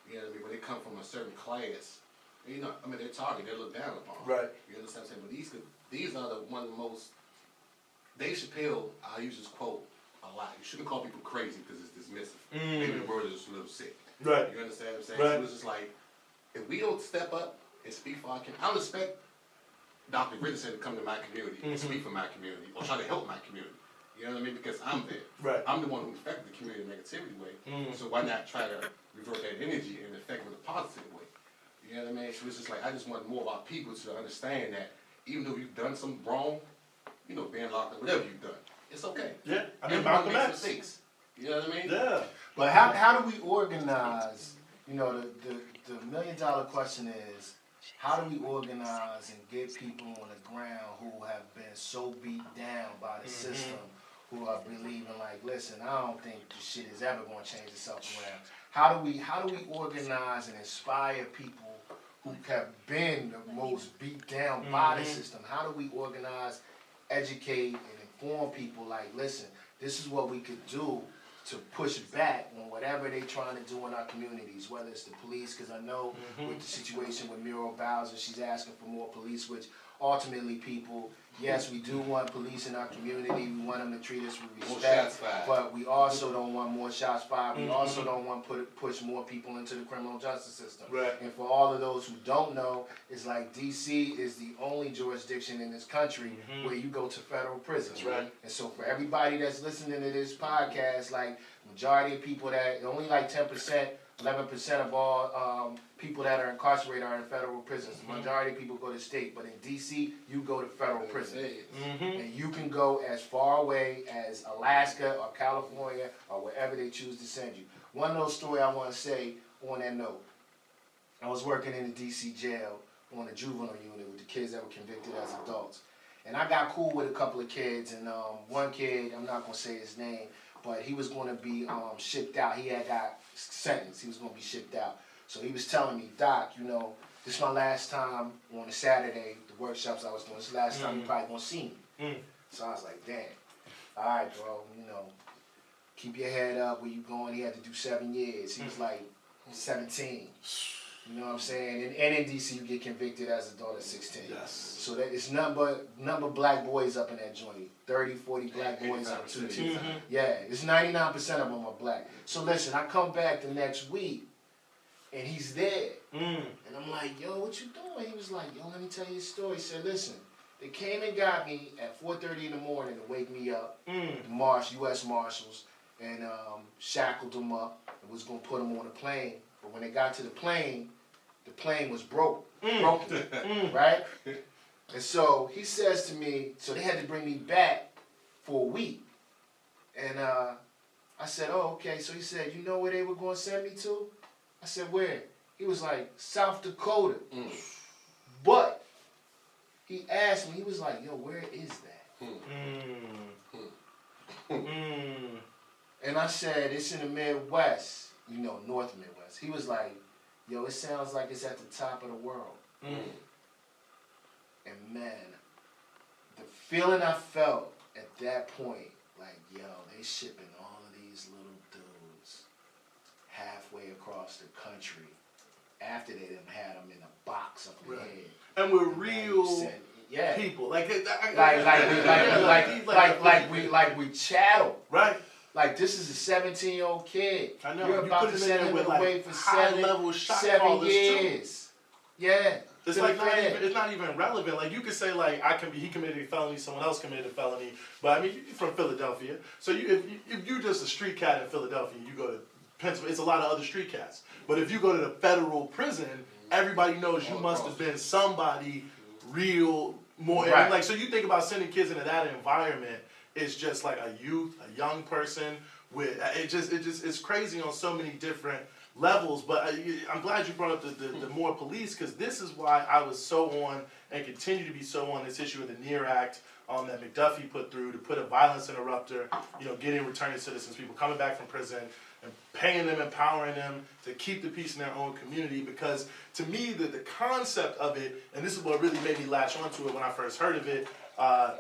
when they come from a certain class, they're targeted, they're looked down upon. Right. You understand what I'm saying? But these are one of the most, Dave Chappelle, I use this quote a lot. You shouldn't call people crazy because it's dismissive. Maybe the word is just a little sick. Right. You understand what I'm saying? Right. So it's just like, if we don't step up and speak for our community, I would expect Dr. Richardson to come to my community and speak for my community or try to help my community. You know what I mean? Because I'm there. Right. I'm the one who affected the community in a negativity way. So why not try to revert that energy and affect it in a positive way? You know what I mean? So it's just like, I just want more of our people to understand that even though you've done something wrong, being locked up, whatever you've done, it's okay. Yeah. Everyone makes mistakes. You know what I mean? Yeah. But how do we organize? The $1 million question is, how do we organize and get people on the ground who have been so beat down by the system, who are believing like, listen, I don't think this shit is ever going to change itself around. How do we organize and inspire people who have been the most beat down by the system? How do we organize, educate, and inform people like, listen, this is what we could do to push back on whatever they're trying to do in our communities, whether it's the police, because I know with the situation with Muriel Bowser, she's asking for more police, which ultimately people, yes, we do want police in our community, we want them to treat us with respect, but we also don't want more shots fired, we also don't want to push more people into the criminal justice system. Right. And for all of those who don't know, it's like DC is the only jurisdiction in this country where you go to federal prison. That's right. And so for everybody that's listening to this podcast, like majority of people that, only like 10%, 11% of all people that are incarcerated are in federal prisons. The majority of people go to state, but in DC, you go to federal prison. And you can go as far away as Alaska or California or wherever they choose to send you. One little story I want to say on that note. I was working in the DC jail on the juvenile unit with the kids that were convicted as adults. And I got cool with a couple of kids, and one kid, I'm not going to say his name, but he was going to be shipped out. He had got sentenced. He was going to be shipped out. So he was telling me, Doc, this is my last time on a Saturday, the workshops I was doing. This is the last time you're probably going to see me. So I was like, damn. All right, bro, keep your head up. Where you going? He had to do 7 years. He was like 17. You know what I'm saying? And in DC, you get convicted as an adult at 16. Yes. So that it's number black boys up in that joint. 30, 40 black boys up to the Yeah, it's 99% of them are black. So listen, I come back the next week, and he's there. And I'm like, yo, what you doing? He was like, yo, let me tell you a story. He said, listen, they came and got me at 4:30 in the morning to wake me up. The U.S. Marshals, and shackled them up and was going to put them on a plane. But when they got to the plane was broken, right? And so he says to me, so they had to bring me back for a week. And I said, oh, okay. So he said, you know where they were going to send me to? I said, where? He was like, South Dakota. But he asked me, he was like, yo, where is that? And I said, it's in the Midwest, North Midwest. He was like, yo, it sounds like it's at the top of the world. And man, the feeling I felt at that point, like, yo, they shipping all of these little dudes halfway across the country after they done had them in a box up in the head. And we're real people. Like we chattel. Right. Like, this is a 17-year-old kid. I know. You're about to send him away for seven years. Yeah. It's like it's not even relevant. Like, you could say, like, he committed a felony, someone else committed a felony. But I mean, you're from Philadelphia, so if you're just a street cat in Philadelphia, you go to Pennsylvania. It's a lot of other street cats. But if you go to the federal prison, everybody knows you must have been somebody real more. Right. I mean, like, so you think about sending kids into that environment. It's just like a young person with it's crazy on so many different levels. But I'm glad you brought up the more police, because this is why I was so on and continue to be so on this issue of the NEAR Act that McDuffie put through to put a violence interrupter, getting returning citizens, people coming back from prison, and paying them, empowering them to keep the peace in their own community. Because to me, the concept of it, and this is what really made me latch onto it when I first heard of it,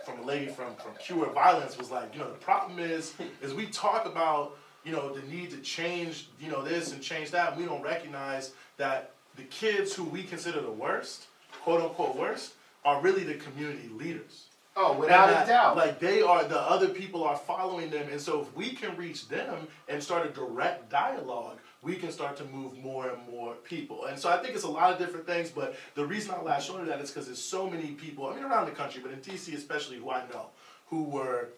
from a lady from Cure Violence, was like, the problem is we talk about, the need to change, this and change that, and we don't recognize that the kids who we consider the worst, quote unquote worst, are really the community leaders. Oh, without a doubt. Like, they are, the other people are following them, and so if we can reach them and start a direct dialogue, we can start to move more and more people. And so I think it's a lot of different things, but the reason I latched onto that is because there's so many people, I mean, around the country, but in DC especially, who I know, who were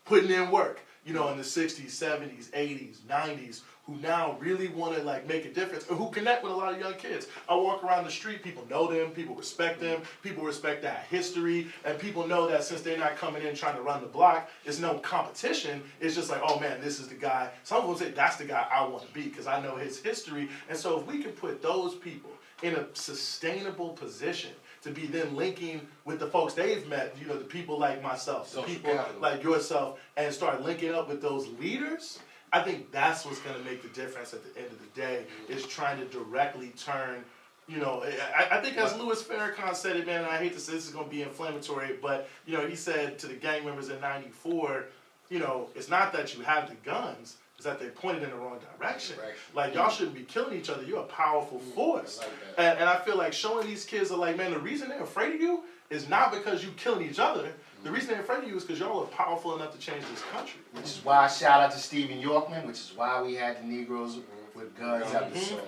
putting in work, in the 60s, 70s, 80s, 90s, who now really want to, like, make a difference, or who connect with a lot of young kids. I walk around the street, people know them, people respect that history, and people know that since they're not coming in trying to run the block, there's no competition. It's just like, oh man, this is the guy. Some people say, that's the guy I want to be, because I know his history. And so if we can put those people in a sustainable position to be then linking with the folks they've met, the people like myself, the people like yourself, and start linking up with those leaders, I think that's what's going to make the difference at the end of the day, is trying to directly turn, I think as Louis Farrakhan said it, man, and I hate to say this is going to be inflammatory, but, he said to the gang members in 94, it's not that you have the guns, it's that they pointed in the wrong direction. Like, y'all shouldn't be killing each other. You're a powerful force. And I feel like showing these kids are like, man, the reason they're afraid of you is not because you killing each other. The reason they're afraid of you is because y'all are powerful enough to change this country. Which is why, shout out to Stephen Yorkman, which is why we had the Negroes with Guns episode,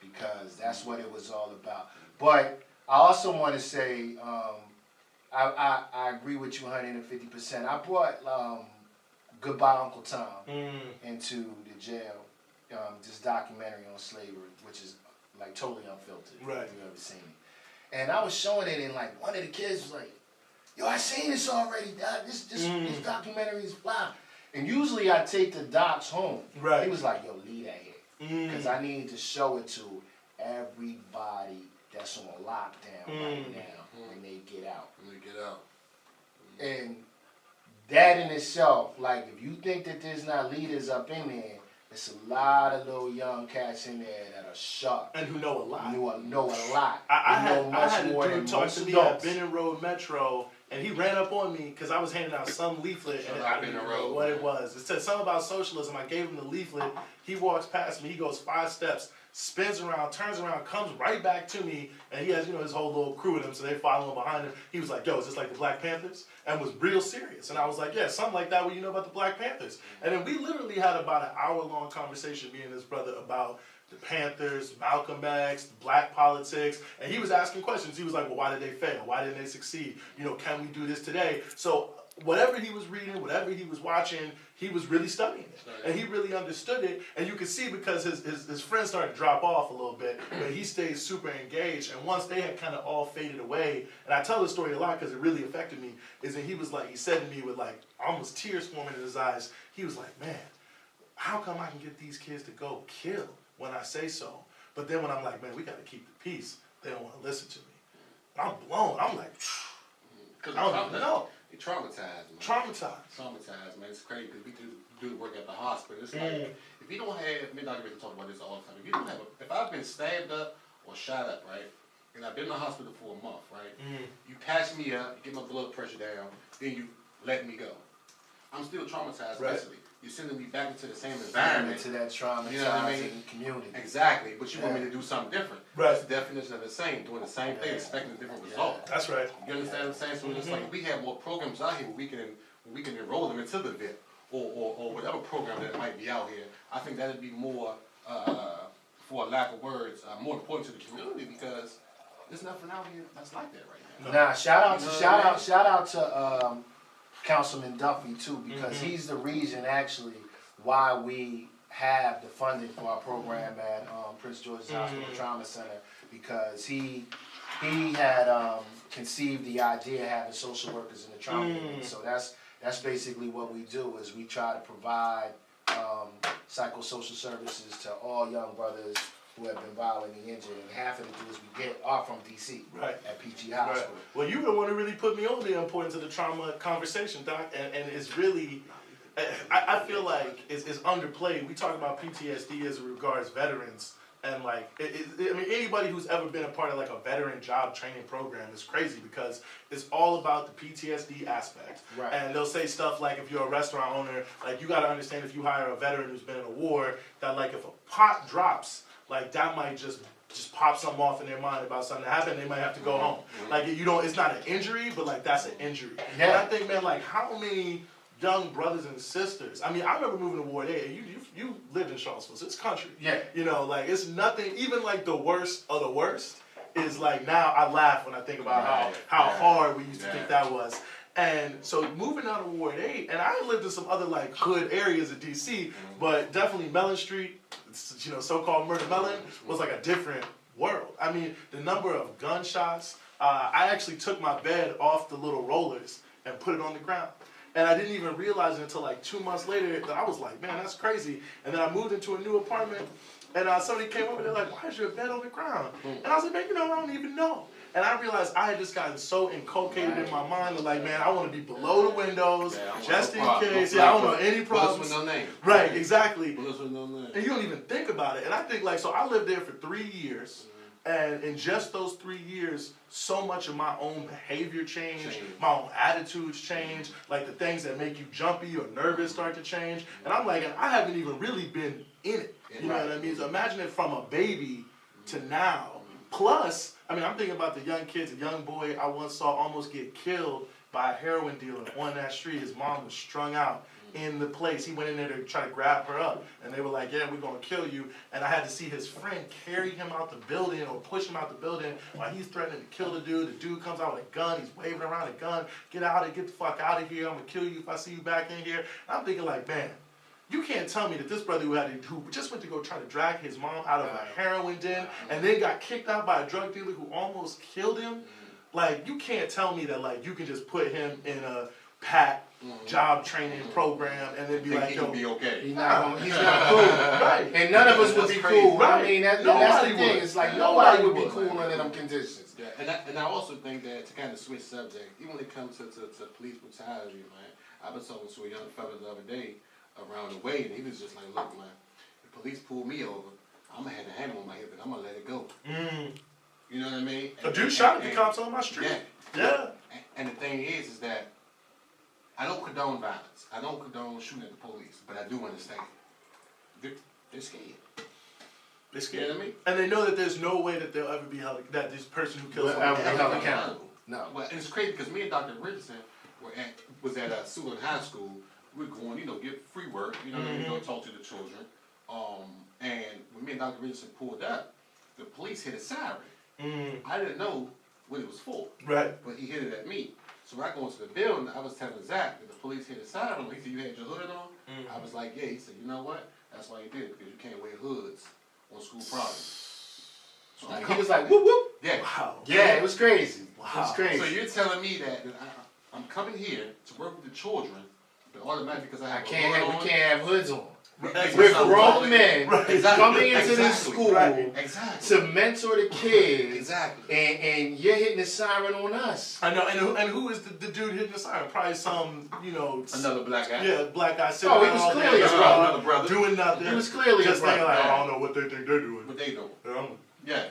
because that's what it was all about. But I also want to say, I agree with you 150%. I brought Goodbye Uncle Tom into the jail, this documentary on slavery, which is like totally unfiltered. Right. If you've ever seen it. And I was showing it, and like one of the kids was like, yo, I seen this already, Doc. This documentary is fly. And usually I take the docs home. Right. He was like, yo, leave that here. Because I need to show it to everybody that's on lockdown right now when they get out. And that in itself, like, if you think that there's not leaders up in there, there's a lot of little young cats in there that are sharp. And who know a lot. Know a lot. I had a dude talk to me at Benning Road Metro, and he ran up on me because I was handing out some leaflet, and I didn't know what it was. It said something about socialism. I gave him the leaflet. He walks past me. He goes 5 steps, spins around, turns around, comes right back to me, and he has, his whole little crew with him, so they follow him behind him. He was like, yo, is this like the Black Panthers? And was real serious. And I was like, yeah, something like that, what you know about the Black Panthers. And then we literally had about an hour-long conversation, me and his brother, about the Panthers, Malcolm X, black politics, and he was asking questions. He was like, well, why did they fail? Why didn't they succeed? Can we do this today? So whatever he was reading, whatever he was watching, he was really studying it. And he really understood it. And you could see because his friends started to drop off a little bit, but he stayed super engaged. And once they had kind of all faded away, and I tell this story a lot because it really affected me, is that he said to me with like almost tears forming in his eyes, he was like, man, how come I can get these kids to go kill when I say so? But then when I'm like, man, we got to keep the peace, they don't want to listen to me. I'm blown. I'm like, I don't even know. You're traumatized, man. Traumatized, man. It's crazy because we do the work at the hospital. It's like, if you don't have, Midnight River talk about this all the time. If you don't have, if I've been stabbed up or shot up, right, and I've been in the hospital for a month, right, you patch me up, you get my blood pressure down, then you let me go. I'm still traumatized mentally. You're sending me back into the same environment. Into that traumatizing community. Exactly, but you want me to do something different. Right. That's the definition of the same, doing the same thing, expecting a different result. That's right. You understand what I'm saying? So it's like we have more programs out here where we can enroll them into the VIP, or whatever program that might be out here, I think that would be more, for a lack of words, more important to the community because there's nothing out here that's like that right now. Nah, shout out to Councilman Duffy too, because he's the reason actually why we have the funding for our program at Prince George's Hospital Trauma Center, because he had conceived the idea of having social workers in the trauma unit. So that's basically what we do, is we try to provide psychosocial services to all young brothers who have been violently injured, and half of the dudes we get are from DC at PG Hospital. Right. Well, you the one who really put me on the importance of the trauma conversation, Doc, and it's really, I feel like it's underplayed. We talk about PTSD as regards veterans, and like, I mean, anybody who's ever been a part of like a veteran job training program is crazy because it's all about the PTSD aspect. Right. And they'll say stuff like, if you're a restaurant owner, like you got to understand if you hire a veteran who's been in a war, that like if a pot drops, like that might just pop something off in their mind about something that happened. They might have to go home. Like it's not an injury, but like that's an injury. Yeah. And I think, man, like how many young brothers and sisters. I mean, I remember moving to Ward 8. You lived in Charlottesville, so it's country. Yeah. You know, like it's nothing. Even like the worst of the worst is like now I laugh when I think about how hard we used to think that was. And so moving out of Ward 8, and I lived in some other like hood areas of DC, but definitely Mellon Street, you know, so-called Murder Mellon, was like a different world. I mean, the number of gunshots. I actually took my bed off the little rollers and put it on the ground. And I didn't even realize it until like 2 months later that I was like, man, that's crazy. And then I moved into a new apartment, and somebody came over, they're like, why is your bed on the ground? And I was like, man, you know, I don't even know. And I realized I had just gotten so inculcated in my mind that like, man, I want to be below the windows, just in case. I don't want any problems. Bullets with no name. Right, exactly. Bullets with no name. And you don't even think about it. And I think like, so I lived there for 3 years. And in just those 3 years, so much of my own behavior changed, my own attitudes changed, like the things that make you jumpy or nervous start to change. And I'm like, and I haven't even really been in it. You know what I mean? So imagine it from a baby to now. Plus, I mean, I'm thinking about the young kids, a young boy I once saw almost get killed by a heroin dealer on that street. His mom was strung out in the place. He went in there to try to grab her up, and they were like, yeah, we're going to kill you. And I had to see his friend carry him out the building or push him out the building while he's threatening to kill the dude. The dude comes out with a gun. He's waving around a gun. Get out of here. Get the fuck out of here. I'm going to kill you if I see you back in here. And I'm thinking like, man, you can't tell me that this brother who just went to go try to drag his mom out of a heroin den and then got kicked out by a drug dealer who almost killed him, like, you can't tell me that, like, you can just put him in a PAC job training program and then be like, yo, be okay. He's not cool. Right. And none of us would be cool. Right. I mean, that's the thing. It's like nobody would be cool under them conditions. Yeah, and I also think that to kind of switch subject, even when it comes to police brutality, man, I've been talking to a young fella the other day around the way, and he was just like, look, man, the police pulled me over, I'm going to have a hammer on my hip, and I'm going to let it go. You know what I mean? A dude shot at the cops on my street. Yeah. And the thing is that I don't condone violence. I don't condone shooting at the police, but I do understand. They're scared. They're scared. You know what I mean? And they know that there's no way that they'll ever be held, that this person who kills Well, someone held accountable. No. Well, and it's crazy because me and Dr. Richardson was at Sewell High School. We're going, get free work, talk to the children. And when me and Dr. Richardson pulled up, the police hit a siren. I didn't know what it was for. Right. But he hit it at me. So when I go into the building, I was telling Zach that the police hit a siren. He said, you had your hood on? I was like, yeah. He said, you know what? That's why you did it, because you can't wear hoods on school property. So He was like, whoop, whoop. Yeah. Wow. Yeah, it was crazy. Wow. It was crazy. So you're telling me that I'm coming here to work with the children, but automatically because I have we can't have hoods on. Right. We're grown men Right. coming into this school Exactly. to mentor the kids. Exactly. And you're hitting the siren on us. I know, and who is the dude hitting the siren? Probably some, Another black guy. Yeah, black guy sitting Oh, he around was all clearly day, a brother. Another brother. doing nothing. He was clearly just a brother. thinking like, I don't know what they think they're doing. What they do. Yeah. Yeah.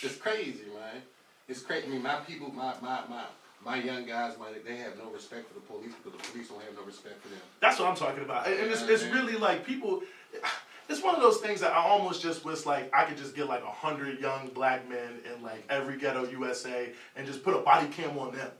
It's crazy, man. It's crazy. I mean, my people, my young guys, they have no respect for the police because the police don't have no respect for them. That's what I'm talking about. And it's really like people, it's one of those things that I almost just wish like I could just get like 100 young black men in like every ghetto USA and just put a body cam on them.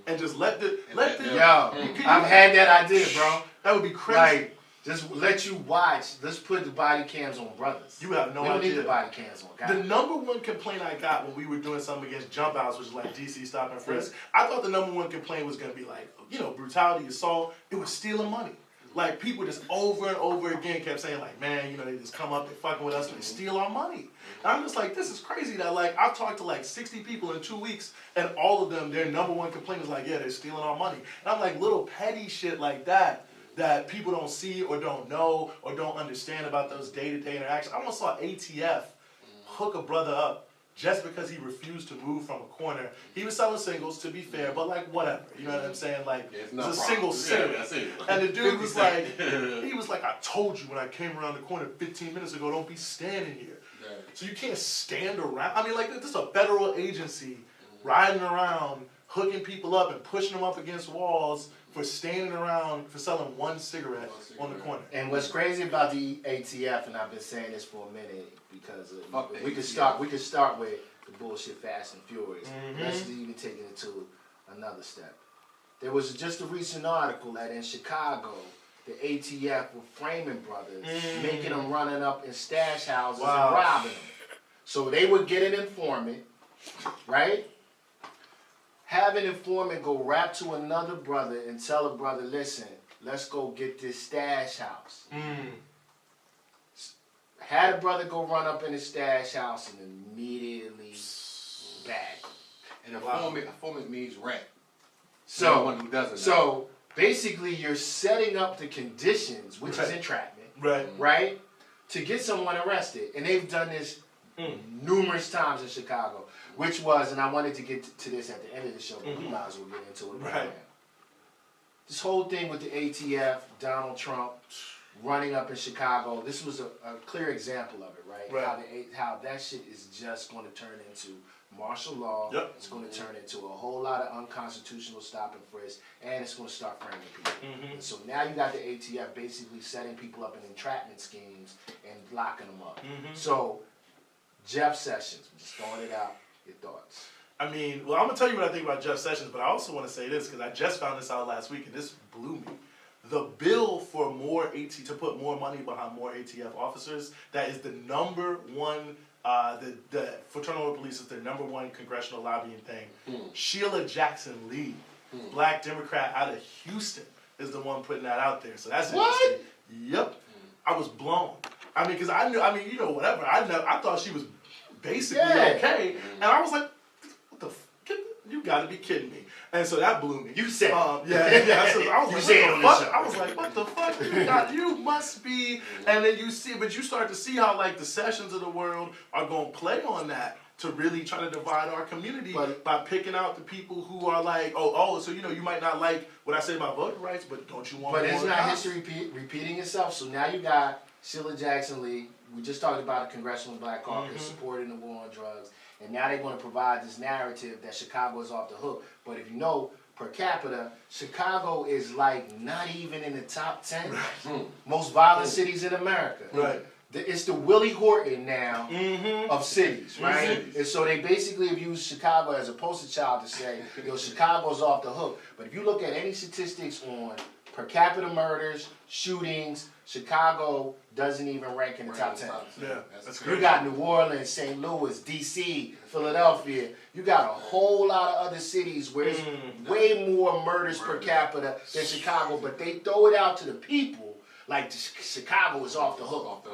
and just let the Yo, I've had that idea, bro. That would be crazy. Like, just let you watch. Let's put the body cams on brothers. You have no we don't idea. need the body cams on guys. The number one complaint I got when we were doing something against jump outs, which is like DC stop and frisk, I thought the number one complaint was going to be like, brutality, assault. It was stealing money. Like, people just over and over again kept saying like, man, they just come up, they fucking with us, and they steal our money. And I'm just like, this is crazy that like, I've talked to like 60 people in 2 weeks, and all of them, their number one complaint is like, yeah, they're stealing our money. And I'm like, little petty shit like that people don't see or don't know or don't understand about those day-to-day interactions. I almost saw ATF hook a brother up just because he refused to move from a corner. He was selling singles, to be fair, but like whatever. You know what I'm saying? Like, it's a single cigarette. And the dude was like, I told you when I came around the corner 15 minutes ago, don't be standing here. Right. So you can't stand around. I mean, like, this is a federal agency riding around, hooking people up and pushing them up against walls for standing around for selling one cigarette on the corner. And what's crazy about the ATF, and I've been saying this for a minute, because we could start with the bullshit Fast and Furious. Let's even take it to another step. There was just a recent article that in Chicago, the ATF were framing brothers, making them running up in stash houses and robbing them. So they would get an informant, right? Have an informant go rap to another brother and tell a brother, listen, let's go get this stash house. Had a brother go run up in the stash house and immediately bag. And informant means rat. So, one who doesn't so basically you're setting up the conditions, which is entrapment, right? To get someone arrested. And they've done this numerous times in Chicago. Which was, and I wanted to get to this at the end of the show, but we might as well get into it right now. This whole thing with the ATF, Donald Trump running up in Chicago, this was a clear example of it, right? How that shit is just going to turn into martial law. It's going to turn into a whole lot of unconstitutional stop and frisk, and it's going to start framing people. And so now you got the ATF basically setting people up in entrapment schemes and locking them up. So Jeff Sessions, just throwing it out. Your thoughts? I mean, well, I'm going to tell you what I think about Jeff Sessions, but I also want to say this, because I just found this out last week, and this blew me. The bill for to put more money behind more ATF officers, that is the number one, the fraternal order police is their number one congressional lobbying thing. Sheila Jackson Lee, black Democrat out of Houston, is the one putting that out there. So that's interesting. Yep. I was blown. I mean, because whatever. I thought she was basically okay, and I was like, "What the? You got to be kidding me!" And so that blew me. You said, So I was like, "What the fuck?" I was like, "What the fuck? You must be." And then you start to see how like the Sessions of the world are going to play on that to really try to divide our community by picking out the people who are like, so you might not like what I say about voting rights, but don't you want? But it's not history repeating itself. So now you got Sheila Jackson Lee. We just talked about a Congressional Black Caucus supporting the war on drugs. And now they're going to provide this narrative that Chicago is off the hook. But if you know, per capita, Chicago is like not even in the top 10 most violent cities in America. Right. It's the Willie Horton now of cities, right? And so they basically have used Chicago as a poster child to say, Chicago's off the hook. But if you look at any statistics on per capita murders, shootings, Chicago doesn't even rank in the top 10. Yeah, that's You got New Orleans, St. Louis, D.C., Philadelphia. You got a whole lot of other cities where there's way more murders per capita than Chicago, but they throw it out to the people like Chicago is off the hook.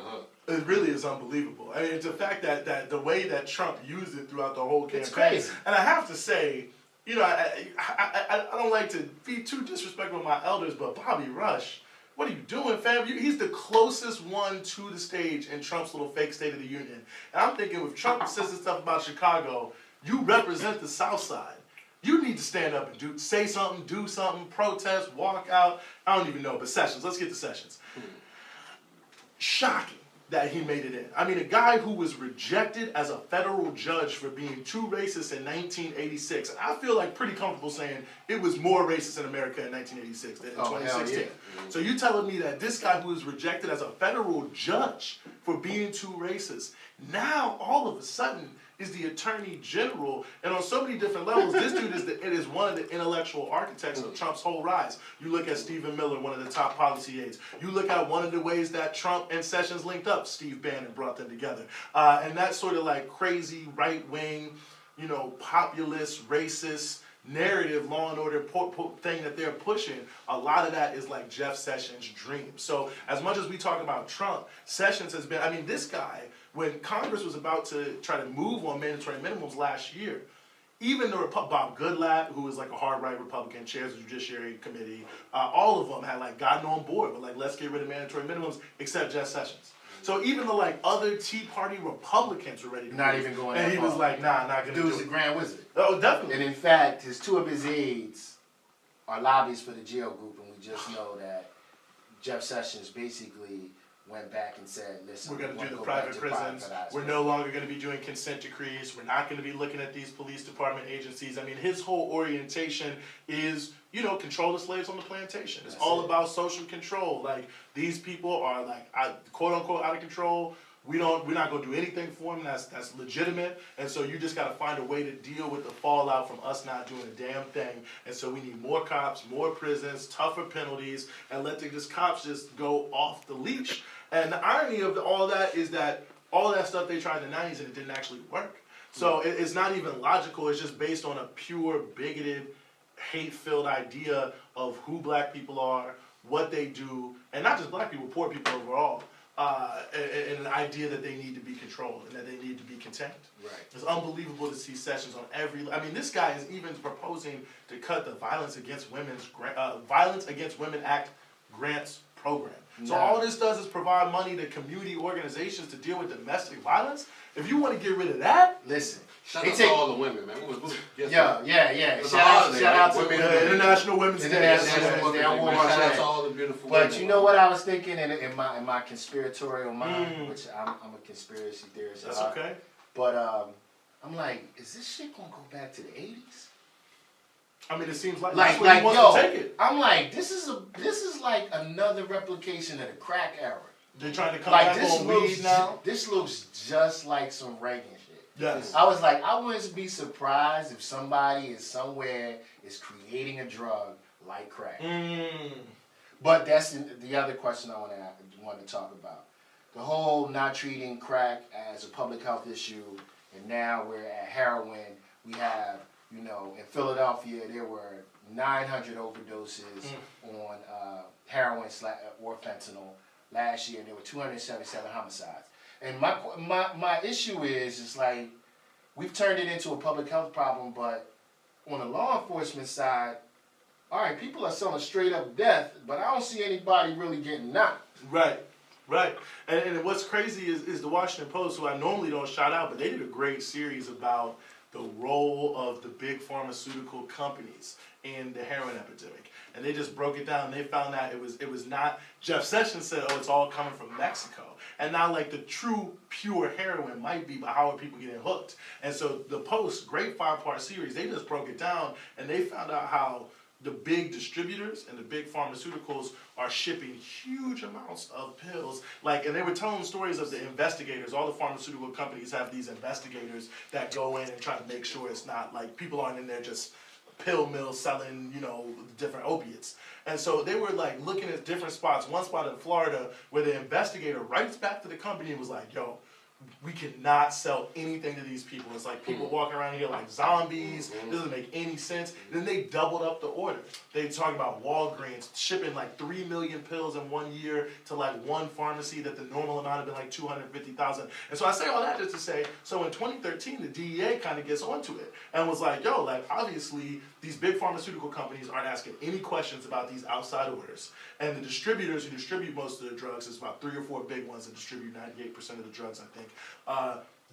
It really is unbelievable. I mean, it's the fact that the way that Trump used it throughout the whole campaign. It's crazy. And I have to say, I don't like to be too disrespectful of my elders, but Bobby Rush, what are you doing, fam? He's the closest one to the stage in Trump's little fake State of the Union. And I'm thinking, if Trump says this stuff about Chicago, you represent the South Side. You need to stand up and say something, do something, protest, walk out. I don't even know, but Sessions. Let's get to Sessions. Shocking that he made it in. I mean, a guy who was rejected as a federal judge for being too racist in 1986. And I feel like pretty comfortable saying it was more racist in America in 1986 than in 2016. So you telling me that this guy who was rejected as a federal judge for being too racist. Now, all of a sudden, is the attorney general, and on so many different levels, this dude is one of the intellectual architects of Trump's whole rise. You look at Stephen Miller, one of the top policy aides. You look at one of the ways that Trump and Sessions linked up. Steve Bannon brought them together, and that sort of like crazy right wing, populist, racist narrative, law and order thing that they're pushing. A lot of that is like Jeff Sessions' dream. So as much as we talk about Trump, Sessions has been. I mean, this guy. When Congress was about to try to move on mandatory minimums last year, even the Bob Goodlatte, who was like a hard right Republican, chairs the Judiciary Committee, all of them had like gotten on board with like, let's get rid of mandatory minimums, except Jeff Sessions. So even the like other Tea Party Republicans were ready to not move. even going. And he was like, nah, not gonna do it. Dude's a grand wizard. Oh, definitely. And in fact, two of his aides are lobbyists for the jail group, and we just know that Jeff Sessions basically went back and said, listen, we're going to do the private prisons. We're no longer going to be doing consent decrees. We're not going to be looking at these police department agencies. I mean, his whole orientation is, control the slaves on the plantation. It's all about social control. Like, these people are like, quote unquote, out of control. We're not going to do anything for them that's legitimate. And so you just got to find a way to deal with the fallout from us not doing a damn thing. And so we need more cops, more prisons, tougher penalties, and let the cops just go off the leash. And the irony of all that is that all that stuff they tried in the 90s and it didn't actually work. So it's not even logical. It's just based on a pure, bigoted, hate-filled idea of who black people are, what they do, and not just black people, poor people overall. And an idea that they need to be controlled and that they need to be contained. Right. It's unbelievable to see Sessions on every. I mean, this guy is even proposing to cut the Violence Against Women Act grants program. So all this does is provide money to community organizations to deal with domestic violence. If you want to get rid of that, listen. Shout out to all the women, man. Yeah. Shout out to International Women's Day. Shout out to all the beautiful women. But you know what I was thinking in my conspiratorial mind, which I'm a conspiracy theorist. That's okay. But I'm like, is this shit gonna go back to the 80s? I mean, it seems like that's where he wants to take it. I'm like, this is like another replication of the crack era. They're trying to come back on weed now. This looks just like some Reagan shit. Yes. I was like, I wouldn't be surprised if somebody is somewhere is creating a drug like crack. But that's the other question I want to talk about. The whole not treating crack as a public health issue, and now we're at heroin. We have, in Philadelphia, there were 900 overdoses on heroin or fentanyl last year, and there were 277 homicides. And my issue is, it's like, we've turned it into a public health problem, but on the law enforcement side, all right, people are selling straight up death, but I don't see anybody really getting knocked. Right. And what's crazy is the Washington Post, who I normally don't shout out, but they did a great series about the role of the big pharmaceutical companies in the heroin epidemic. And they just broke it down. They found out it was not, Jeff Sessions said, it's all coming from Mexico. And now, like, the true, pure heroin might be, but how are people getting hooked? And so the Post, great 5-part series, they just broke it down, and they found out how the big distributors and the big pharmaceuticals are shipping huge amounts of pills. Like, and they were telling stories of the investigators. All the pharmaceutical companies have these investigators that go in and try to make sure it's not, like, people aren't in there just pill mills selling, different opiates. And so they were like looking at different spots. One spot in Florida where the investigator writes back to the company and was like, yo, we cannot sell anything to these people. It's like people walking around here like zombies. It doesn't make any sense. Then they doubled up the order. They talking about Walgreens shipping like 3 million pills in 1 year to like one pharmacy that the normal amount had been like 250,000. And so I say all that just to say, so in 2013, the DEA kind of gets onto it and was like, yo, like obviously these big pharmaceutical companies aren't asking any questions about these outside orders. And the distributors who distribute most of the drugs, there's about 3 or 4 big ones that distribute 98% of the drugs, I think.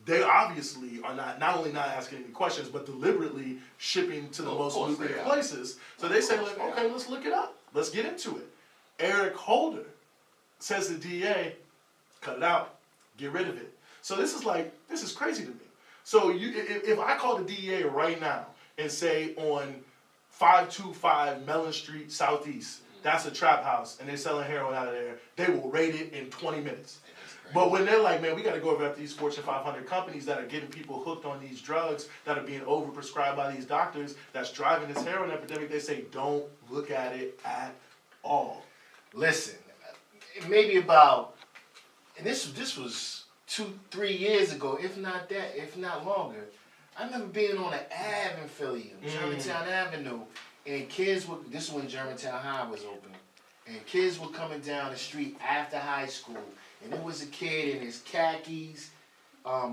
They obviously are not only not asking any questions, but deliberately shipping to the most lucrative places. So they say, like, okay, let's look it up. Let's get into it. Eric Holder says to the DEA, cut it out, get rid of it. So this is crazy to me. So if I call the DEA right now and say on 525 Mellon Street Southeast, that's a trap house, and they're selling heroin out of there, they will raid it in 20 minutes. But when they're like, man, we got to go over after these Fortune 500 companies that are getting people hooked on these drugs that are being overprescribed by these doctors, that's driving this heroin epidemic, they say, don't look at it at all. Listen, maybe about, and this was 2-3 years ago, if not that, if not longer. I remember being on an Ave in Philly, Germantown Avenue, and kids would, this is when Germantown High was open, and kids were coming down the street after high school, and there was a kid in his khakis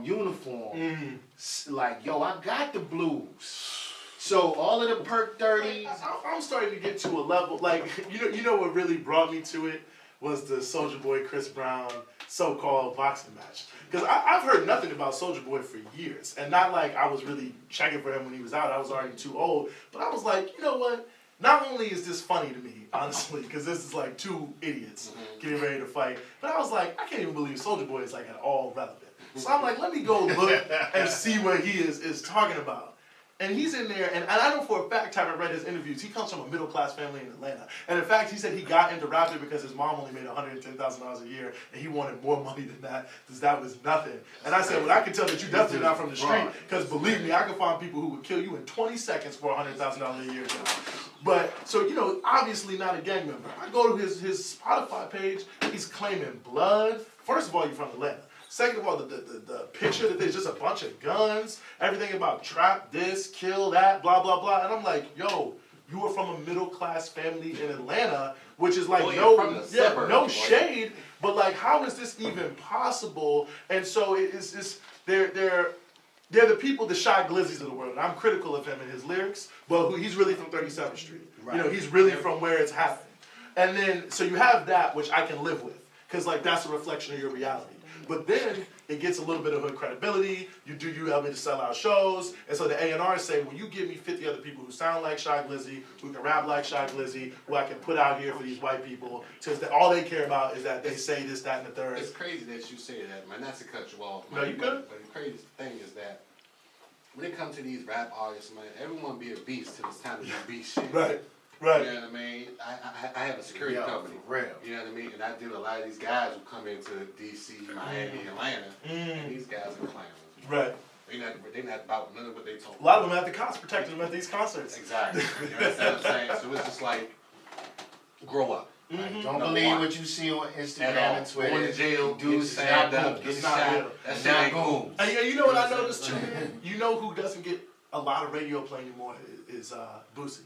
uniform, like, yo, I got the blues. So all of the perk 30s. I'm starting to get to a level, like, you know what really brought me to it was the Soulja Boy Chris Brown so-called boxing match. Because I've heard nothing about Soulja Boy for years, and not like I was really checking for him when he was out. I was already too old, but I was like, you know what? Not only is this funny to me, honestly, because this is like two idiots getting ready to fight, but I was like, I can't even believe Soulja Boy is like at all relevant. So I'm like, let me go look and see what he is talking about. And he's in there, and I know for a fact, having read his interviews, he comes from a middle-class family in Atlanta. And in fact, he said he got into rapping because his mom only made $110,000 a year, and he wanted more money than that, because that was nothing. And I said, well, I can tell that you definitely not from the street, because believe me, I can find people who would kill you in 20 seconds for $100,000 a year. But, so, you know, obviously not a gang member. I go to his Spotify page, he's claiming blood. First of all, you're from Atlanta. Second of all, the picture that there's just a bunch of guns, everything about trap this, kill that, blah, blah, blah. And I'm like, yo, you are from a middle-class family in Atlanta, which is like, no shade, but like, how is this even possible? And so it's they're the people, the Shy Glizzies of the world. And I'm critical of him and his lyrics, but he's really from 37th Street. Right. You know, he's really from where it's happening. And then, so you have that, which I can live with, because like, that's a reflection of your reality. But then it gets a little bit of hood credibility. You help me to sell out shows. And so the A&Rs say, well, you give me 50 other people who sound like Shy Glizzy, who can rap like Shy Glizzy, who I can put out here for these white people. Because all they care about is that they say this, that, and the third. It's crazy that you say that, man. Not to cut you off. Man. No, you good. But the crazy thing is that when it comes to these rap artists, man, everyone be a beast till it's time to be beast shit. Right. Right. You know what I mean? I have a security company. For real. You know what I mean? And I deal with a lot of these guys who come into D.C., Miami, Atlanta, and these guys are clowns. Right. They're not about none of what they told. A lot of them have the cops protecting them at these concerts. Exactly. You understand what I'm saying? So it's just like, grow up. Right? Don't believe what you see on Instagram and Twitter. Going to jail, dudes stand up, get shot. That's not cool. And you know what I noticed too? You know who doesn't get a lot of radio play anymore is Boosie.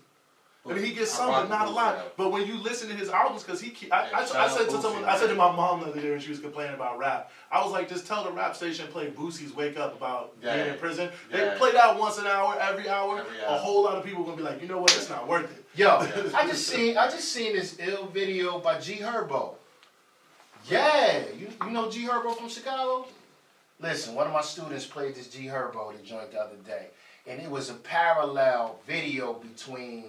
I mean, he gets some, but not a lot. But when you listen to his albums, because I said to someone, I said to my mom the other day when she was complaining about rap, I was like, just tell the rap station to play Boosie's Wake Up about being in prison. They play that once an hour, every hour. A whole lot of people are gonna be like, you know what, it's not worth it. Yo, I just seen this ill video by G Herbo. Yeah, you know G Herbo from Chicago? Listen, one of my students played this G Herbo, the joint, the other day, and it was a parallel video between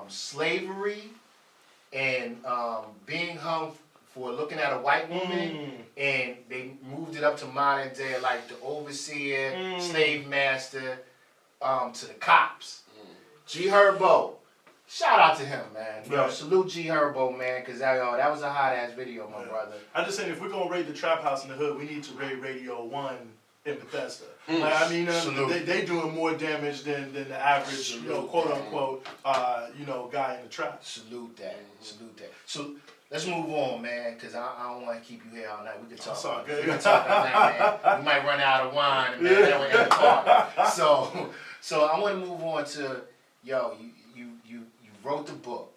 slavery and being hung for looking at a white woman, and they moved it up to modern day, like the overseer, slave master, to the cops. G Herbo, shout out to him, man. Yo, salute G Herbo, man, because that was a hot ass video, my brother. I'm just saying, if we're gonna raid the trap house in the hood, we need to raid Radio 1 in Bethesda. Like, I mean, they doing more damage than the average, quote unquote, guy in the trap. Salute that. So let's move on, man, because I don't want to keep you here all night. We can talk. We can talk all night, man. We might run out of wine, man. That way at the party. So I want to move on to you wrote the book.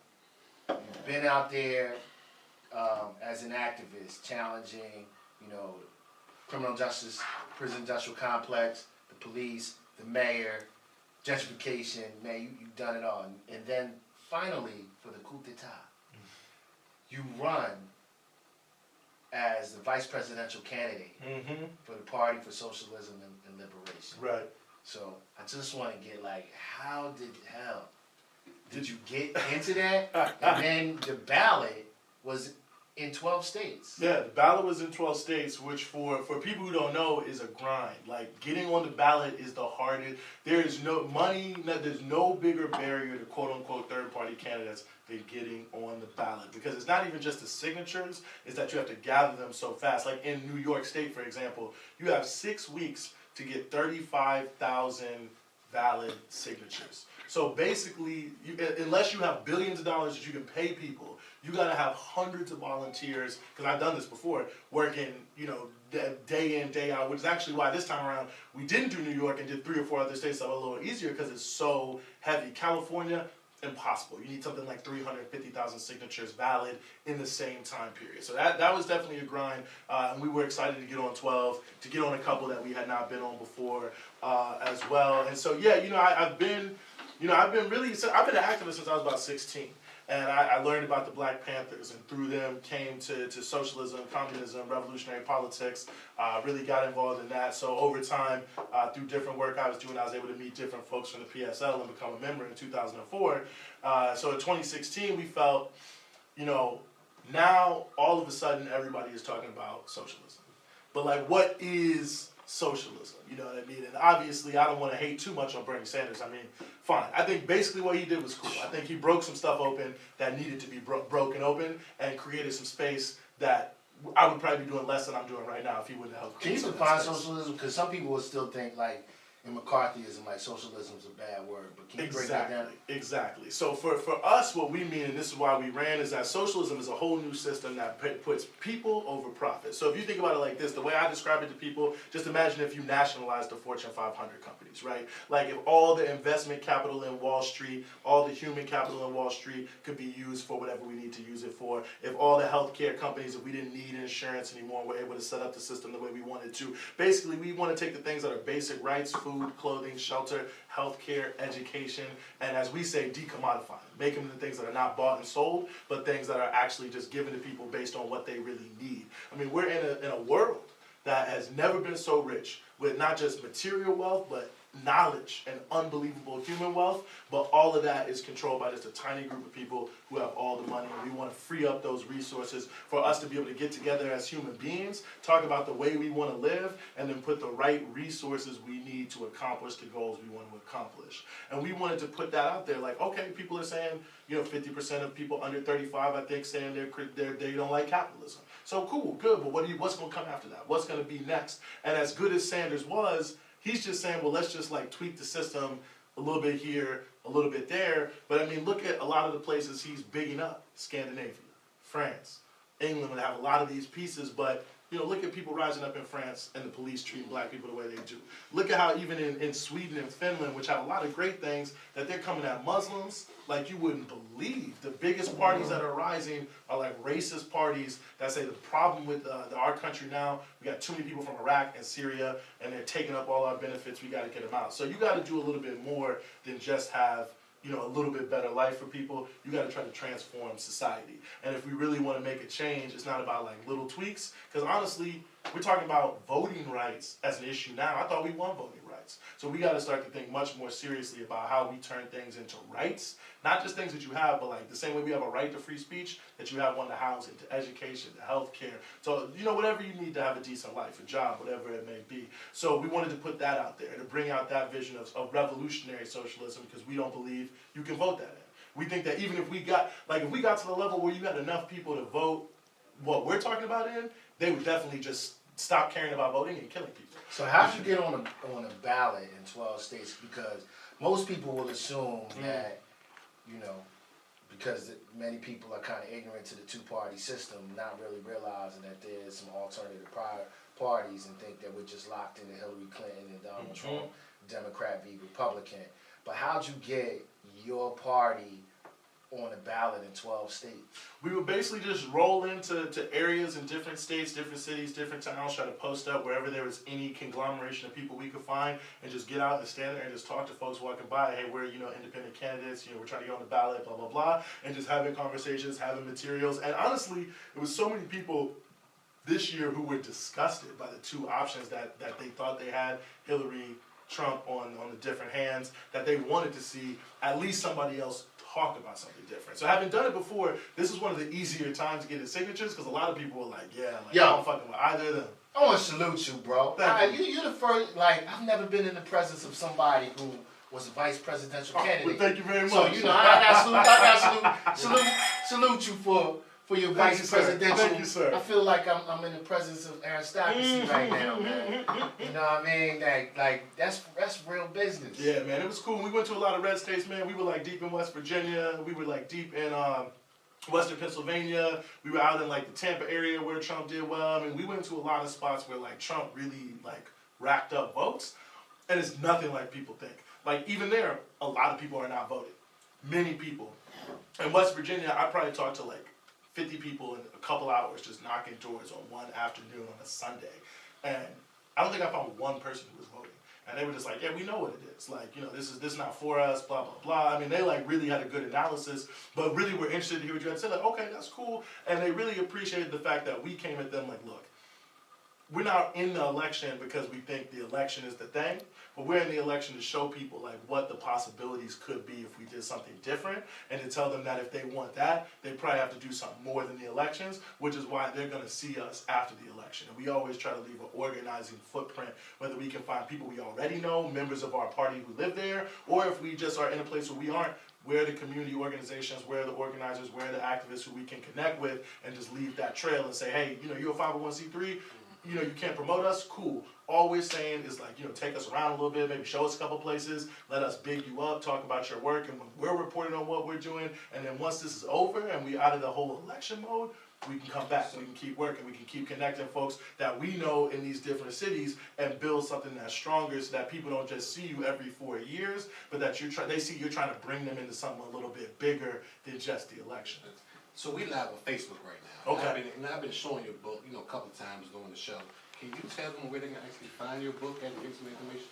You've been out there as an activist, challenging, criminal justice, prison industrial complex, the police, the mayor, gentrification, man, you've done it all. And then finally, for the coup d'etat, you run as the vice presidential candidate for the Party for Socialism and Liberation. Right. So I just want to get how did you get into that? And then the ballot was in 12 states. Yeah, the ballot was in 12 states, which for people who don't know is a grind. Like, getting on the ballot is the hardest. There is no money, there's no bigger barrier to quote-unquote third-party candidates than getting on the ballot. Because it's not even just the signatures, it's that you have to gather them so fast. Like in New York State, for example, you have 6 weeks to get 35,000 valid signatures. So basically, unless you have billions of dollars that you can pay people, you got to have hundreds of volunteers, because I've done this before, working, day in, day out, which is actually why this time around we didn't do New York and did 3 or 4 other states that were a little easier, because it's so heavy. California, impossible. You need something like 350,000 signatures valid in the same time period. So that was definitely a grind, and we were excited to get on 12, to get on a couple that we had not been on before as well. And so, yeah, I've been an activist since I was about 16. And I learned about the Black Panthers, and through them came to socialism, communism, revolutionary politics, really got involved in that. So over time, through different work I was doing, I was able to meet different folks from the PSL and become a member in 2004. So in 2016, we felt, now all of a sudden everybody is talking about socialism. But like, what is socialism? You know what I mean? And obviously, I don't want to hate too much on Bernie Sanders. I mean, fine. I think basically what he did was cool. I think he broke some stuff open that needed to be broken open and created some space that I would probably be doing less than I'm doing right now if he wouldn't have helped. Can you define socialism? Because some people will still think like in McCarthyism, like socialism is a bad word. But can you break that down? Exactly. So for us, what we mean, and this is why we ran, is that socialism is a whole new system that puts people over profit. So if you think about it like this, the way I describe it to people, just imagine if you nationalized the Fortune 500 companies, right? Like if all the investment capital in Wall Street, all the human capital in Wall Street could be used for whatever we need to use it for. If all the healthcare companies, if we didn't need insurance anymore, we're able to set up the system the way we wanted to. Basically, we want to take the things that are basic rights, food, clothing, shelter, healthcare, education, and as we say, decommodify them. Make them into things that are not bought and sold, but things that are actually just given to people based on what they really need. I mean, we're in a world that has never been so rich with not just material wealth, but knowledge and unbelievable human wealth, but all of that is controlled by just a tiny group of people who have all the money, and we want to free up those resources for us to be able to get together as human beings, talk about the way we want to live, and then put the right resources we need to accomplish the goals we want to accomplish. And we wanted to put that out there, like, okay, people are saying, 50% of people under 35, I think, saying they don't like capitalism. So cool, good, but what's going to come after that? What's going to be next? And as good as Sanders was, he's just saying, well, let's just like tweak the system a little bit here, a little bit there. But I mean, look at a lot of the places he's bigging up. Scandinavia, France, England would have a lot of these pieces, but look at people rising up in France and the police treating black people the way they do. Look at how even in Sweden and Finland, which have a lot of great things, that they're coming at Muslims like you wouldn't believe. The biggest parties that are rising are like racist parties that say the problem with our country now, we got too many people from Iraq and Syria, and they're taking up all our benefits, we got to get them out. So you got to do a little bit more than just have a little bit better life for people. You got to try to transform society. And if we really want to make a change, it's not about like little tweaks. Because honestly, we're talking about voting rights as an issue now. I thought we won voting rights. So we got to start to think much more seriously about how we turn things into rights. Not just things that you have, but like the same way we have a right to free speech, that you have one to housing, to education, to healthcare. So, whatever you need to have a decent life, a job, whatever it may be. So we wanted to put that out there, to bring out that vision of revolutionary socialism, because we don't believe you can vote that in. We think that even if we got to the level where you had enough people to vote what we're talking about in, they would definitely just stop caring about voting and killing people. So how did you get on a ballot in 12 states? Because most people will assume that, because many people are kind of ignorant to the two-party system, not really realizing that there's some alternative parties, and think that we're just locked into Hillary Clinton and Donald Trump, Democrat v. Republican. But how'd you get your party on a ballot in 12 states? We would basically just roll into areas in different states, different cities, different towns, try to post up wherever there was any conglomeration of people we could find, and just get out and stand there and just talk to folks walking by. Hey, we're independent candidates. We're trying to get on the ballot, blah blah blah, and just having conversations, having materials. And honestly, it was so many people this year who were disgusted by the two options that they thought they had, Hillary Trump on the different hands that they wanted to see at least somebody else talk about something different. So having done it before, this is one of the easier times to get his signatures because a lot of people were like, I don't fucking with either of them. I want to salute you, bro. You're the first, I've never been in the presence of somebody who was a vice presidential candidate. Well, thank you very much. So, I got to salute you for your vice presidential. Thank you, sir. I feel like I'm in the presence of aristocracy right now, man. You know what I mean? That's real business. Yeah, man, it was cool. We went to a lot of red states, man. We were deep in West Virginia. We were deep in Western Pennsylvania. We were out in the Tampa area where Trump did well. I mean, we went to a lot of spots where Trump really racked up votes, and it's nothing like people think. Even there, a lot of people are not voting. Many people. In West Virginia, I probably talked to 50 people in a couple hours just knocking doors on one afternoon on a Sunday. And I don't think I found one person who was voting. And they were just we know what it is. This is not for us, blah, blah, blah. I mean, they really had a good analysis, but really were interested to hear what you had to say. Okay, that's cool. And they really appreciated the fact that we came at them look, we're not in the election because we think the election is the thing, but we're in the election to show people what the possibilities could be if we did something different, and to tell them that if they want that, they probably have to do something more than the elections, which is why they're going to see us after the election. And we always try to leave an organizing footprint, whether we can find people we already know, members of our party who live there, or if we just are in a place where we aren't, where are the community organizations, where are the organizers, where are the activists who we can connect with, and just leave that trail and say, hey, you're a 501c3, you can't promote us, cool. All we're saying is take us around a little bit, maybe show us a couple places, let us big you up, talk about your work, and when we're reporting on what we're doing, and then once this is over and we're out of the whole election mode, we can come back, we can keep working, we can keep connecting folks that we know in these different cities and build something that's stronger so that people don't just see you every 4 years, but that they see you're trying to bring them into something a little bit bigger than just the election. So we live on Facebook right now. Okay. I've been showing your book, a couple of times during the show. Can you tell them where they can actually find your book and get some information?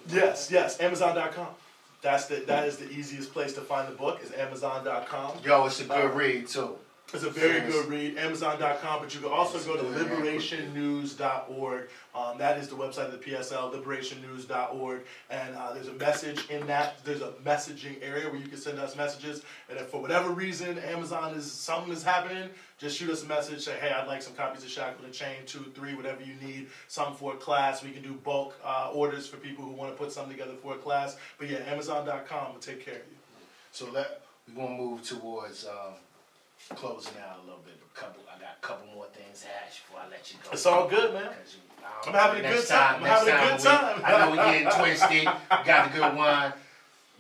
Yes, Amazon.com. That is the easiest place to find the book, is Amazon.com. Yo, it's a good read too. It's a very good read, Amazon.com, but you can also go to liberationnews.org. That is the website of the PSL, liberationnews.org. And there's a message in that. There's a messaging area where you can send us messages. And if for whatever reason something is happening, just shoot us a message, say, hey, I'd like some copies of Shackled and Chained, 2, 3, whatever you need. Some for a class. We can do bulk orders for people who want to put something together for a class. But yeah, Amazon.com will take care of you. So we're going to move towards closing out a little bit. I got a couple more things to ask before I let you go. It's all good, man. I'm having a good time. I know we're getting twisted. Got the good wine.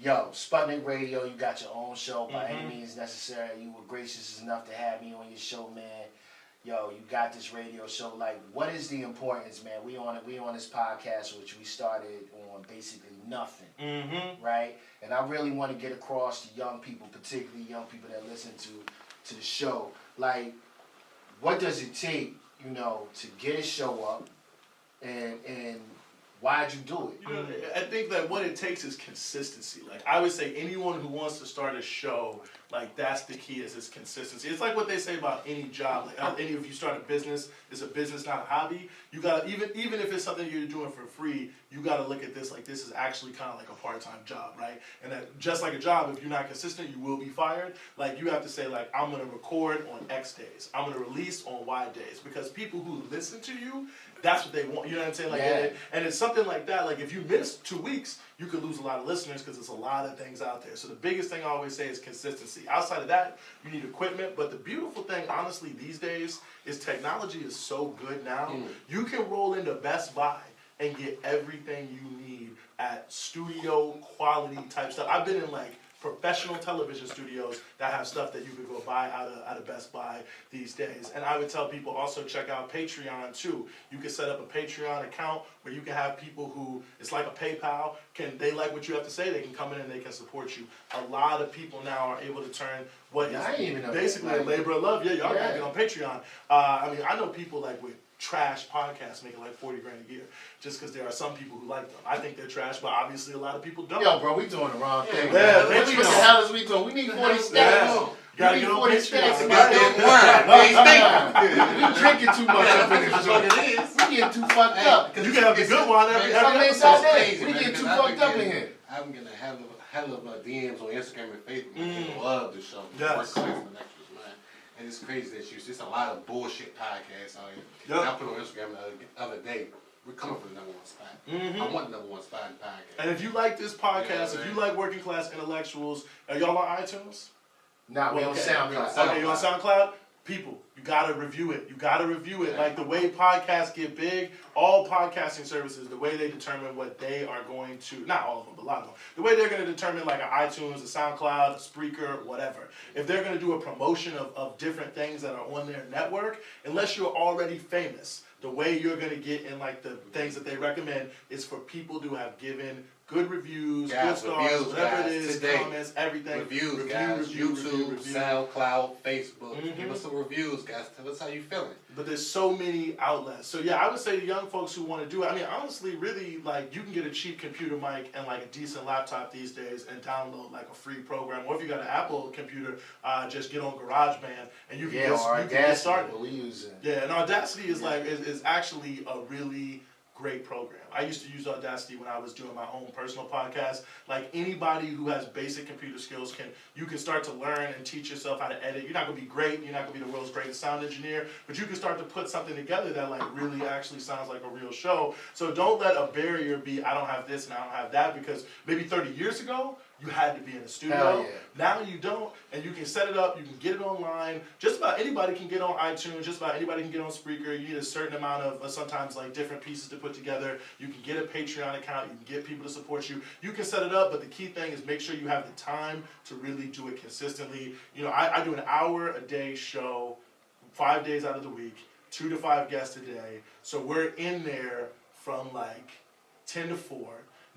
Yo, Sputnik Radio, you got your own show by any means necessary. You were gracious enough to have me on your show, man. Yo, you got this radio show. What is the importance, man? We on this podcast, which we started on basically nothing, right? And I really want to get across to young people, particularly young people that listen to the show. What does it take, to get a show up, and why'd you do it? I think that what it takes is consistency. I would say anyone who wants to start a show, that's the key, is consistency. It's like what they say about any job. If you start a business, it's a business, not a hobby. You gotta, even if it's something you're doing for free, you gotta look at this this is actually kind of like a part-time job, right? And that just like a job, if you're not consistent, you will be fired. You have to say I'm gonna record on X days. I'm gonna release on Y days, because people who listen to you, that's what they want. You know what I'm saying? And it's something like that. If you miss 2 weeks, you could lose a lot of listeners because there's a lot of things out there. So the biggest thing I always say is consistency. Outside of that, you need equipment. But the beautiful thing, honestly, these days is technology is so good now. You can roll into Best Buy and get everything you need at studio quality type stuff. I've been in professional television studios that have stuff that you could go buy out of Best Buy these days. And I would tell people also check out Patreon too. You can set up a Patreon account where you can have people who, it's like a PayPal, they like what you have to say, they can come in and they can support you. A lot of people now are able to turn what is basically a labor of love. Yeah, y'all gotta get on Patreon. I know people with trash podcasts making $40,000 a year just because there are some people who like them. I think they're trash, but obviously a lot of people don't. Yo, bro, we doing the wrong thing. Yeah, what the hell is we doing? We need 40 stacks. Gotta get on Patreon. We drinking too much up in this joint. get too fucked up. You can have the good one every episode. We get too fucked up in here. I'm getting a hell of DMs on Instagram and Facebook. People love the show. Yes. Work class and lectures, man. And it's crazy that it's just a lot of bullshit podcasts out here. Yep. And I put on Instagram the other day. We're coming for the number one spot. I want the number one spot in podcast. And if you like this podcast, if you like Working Class Intellectuals, are y'all on iTunes? Nah, we on SoundCloud. Okay, you on SoundCloud? People, you gotta review it. You gotta review it. Like the way podcasts get big, all podcasting services, the way they determine what they are going to, not all of them, but a lot of them, the way they're gonna determine like an iTunes, a SoundCloud, a Spreaker, whatever. If they're gonna do a promotion of different things that are on their network, unless you're already famous, the way you're gonna get in like the things that they recommend is for people to have given good reviews, good stars, whatever it is, comments, everything. Reviews, guys. YouTube, SoundCloud, Facebook. Give us some reviews, guys. Tell us how you feeling. But there's so many outlets. So yeah, I would say to young folks who want to do it, I mean, honestly, really, like, you can get a cheap computer mic and like a decent laptop these days and download like a free program. Or if you got an Apple computer, just get on GarageBand and you can get started. What we using. Yeah, and Audacity is like is actually a really great program. I used to use Audacity when I was doing my own personal podcast. Like anybody who has basic computer skills you can start to learn and teach yourself how to edit. You're not gonna be great, you're not gonna be the world's greatest sound engineer, but you can start to put something together that like really actually sounds like a real show. So don't let a barrier be I don't have this and I don't have that, because maybe 30 years ago you had to be in the studio. Hell yeah. Now you don't, and you can set it up, you can get it online. Just about anybody can get on iTunes, just about anybody can get on Spreaker. You need a certain amount of sometimes like different pieces to put together. You can get a Patreon account, you can get people to support you. You can set it up, but the key thing is make sure you have the time to really do it consistently. You know, I do an hour a day show, 5 days out of the week, 2 to 5 guests a day. So we're in there from like 10 to 4.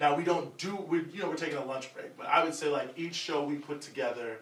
Now we're taking a lunch break, but I would say like each show we put together,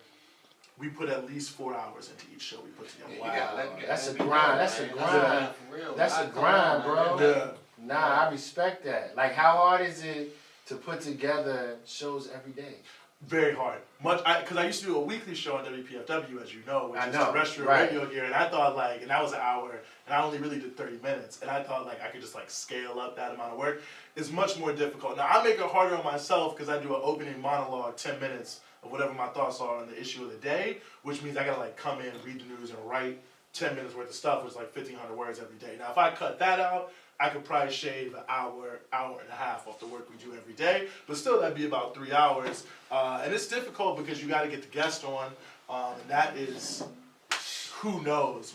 we put at least 4 hours into each show we put together. Wow, that's a grind. That's a grind. That's a grind, bro. Yeah. Nah, I respect that. Like, how hard is it to put together shows every day? Very hard. Because I used to do a weekly show on WPFW, as you know, which is terrestrial radio here, and I thought and that was an hour, and I only really did 30 minutes, and I thought I could just scale up that amount of work. It's much more difficult. Now I make it harder on myself because I do an opening monologue, 10 minutes of whatever my thoughts are on the issue of the day, which means I gotta come in, read the news, and write 10 minutes worth of stuff, which is 1,500 words every day. Now if I cut that out, I could probably shave an hour and a half off the work we do every day, but still that'd be about 3 hours. And it's difficult because you got to get the guest on, and that is, who knows?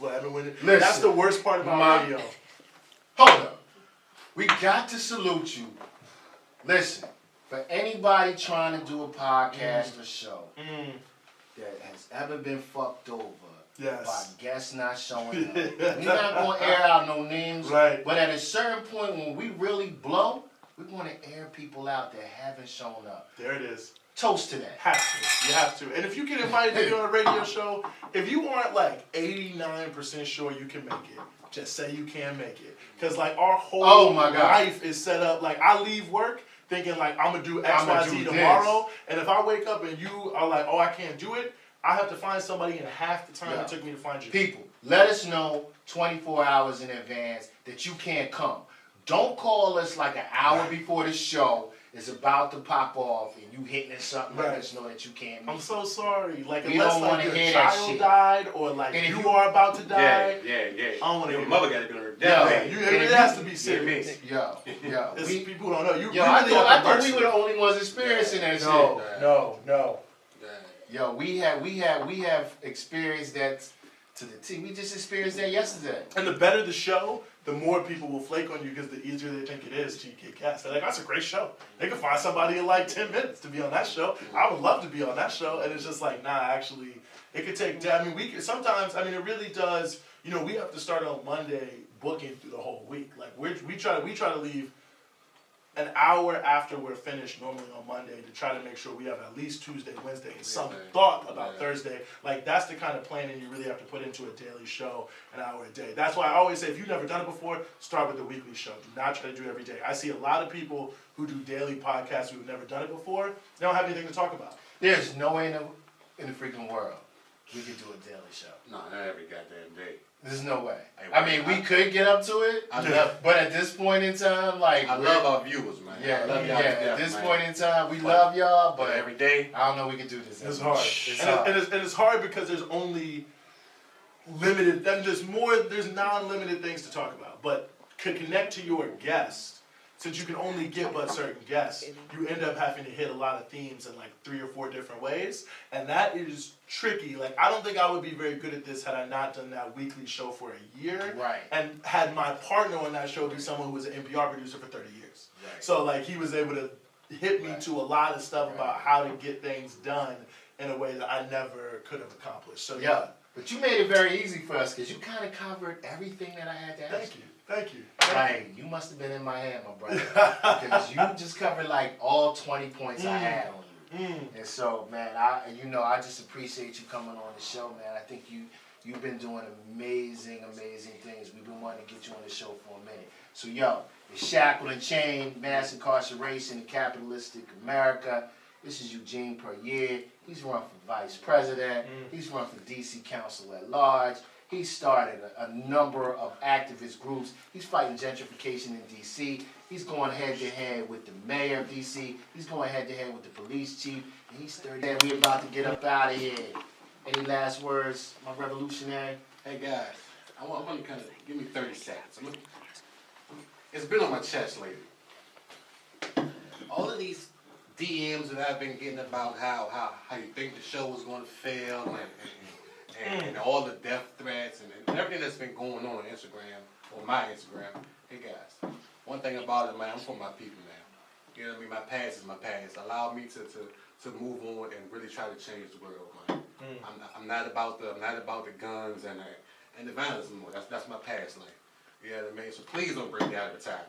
That's the worst part about radio. Hold up. We got to salute you. Listen, for anybody trying to do a podcast or show that has ever been fucked over, by guests not showing up. We're not going to air out no names, right. But at a certain point when we really blow, we're going to air people out that haven't shown up. There it is. Toast to that. You have to. And if you get invited to be on a radio show, if you aren't 89% sure you can make it, just say you can make it. Because our whole life is set up, I leave work thinking I'm going to do X, Y, Z tomorrow. And if I wake up and you are like, oh, I can't do it, I have to find somebody in half the time it took me to find you. People, let us know 24 hours in advance that you can't come. Don't call us an hour before the show is about to pop off and you hitting something let us know that you can't make I'm so sorry. We don't want to hear that shit. Your child died or you are about to die. Yeah. I don't want to hear your mother got to be on her it has to be serious. Yo. People don't know. I thought we were the only ones experiencing that shit. No. Yo, we have experienced that to the T. We just experienced that yesterday. And the better the show, the more people will flake on you because the easier they think it is to get cast. They're like, that's a great show. They can find somebody in 10 minutes to be on that show. I would love to be on that show. And it's just nah, actually, it could take, it really does, we have to start on Monday booking through the whole week. We try to leave an hour after we're finished normally on Monday to try to make sure we have at least Tuesday, Wednesday, and some thought about Thursday. That's the kind of planning you really have to put into a daily show, an hour a day. That's why I always say if you've never done it before, start with the weekly show. Do not try to do it every day. I see a lot of people who do daily podcasts who've never done it before. They don't have anything to talk about. There's no way in the freaking world we could do a daily show. No, not every goddamn day. There's no way. Hey, I mean, we could get up to it, but at this point in time, like I love our viewers, man. Yeah, I love y'all to death, at this man. point in time, we love y'all, but every day, I don't know we can do this. It's hard. And it's hard because there's only limited. There's non-limited things to talk about. But to connect to your guest, since you can only get but certain guests, you end up having to hit a lot of themes in like 3 or 4 different ways, and that is tricky. Like, I don't think I would be very good at this had I not done that weekly show for a year, Right. and had my partner on that show be someone who was an NPR producer for 30 years. Right. So like he was able to hit me to a lot of stuff about how to get things done in a way that I never could have accomplished. So yeah. But you made it very easy for us because you kind of covered everything that I had to ask you. Thank you. Like, you must have been in my head, my brother. Because you just covered like all 20 points I had on you. And so, man, I just appreciate you coming on the show, man. I think you've been doing amazing things. We've been wanting to get you on the show for a minute. So, it's Shackled and Chained, Mass Incarceration in Capitalistic America. This is Eugene Puryear. He's run for vice president. He's run for D.C. Council at large. He started a number of activist groups. He's fighting gentrification in D.C. He's going head-to-head with the mayor of D.C. He's going head-to-head with the police chief. And he's 30. And we're about to get up out of here. Any last words, my revolutionary? hey guys, I want to kind of give me 30 seconds. It's been on my chest lately. All of these DMs that I've been getting about how you think the show was going to fail and all the death threats and everything that's been going on Instagram, or my Instagram. Hey guys, one thing about it, man, I'm for my people, man. You know what I mean? My past is my past. Allow me to move on and really try to change the world, man. I'm not about the guns and the violence anymore. That's my past life. You know what I mean? So please don't bring me out of retirement.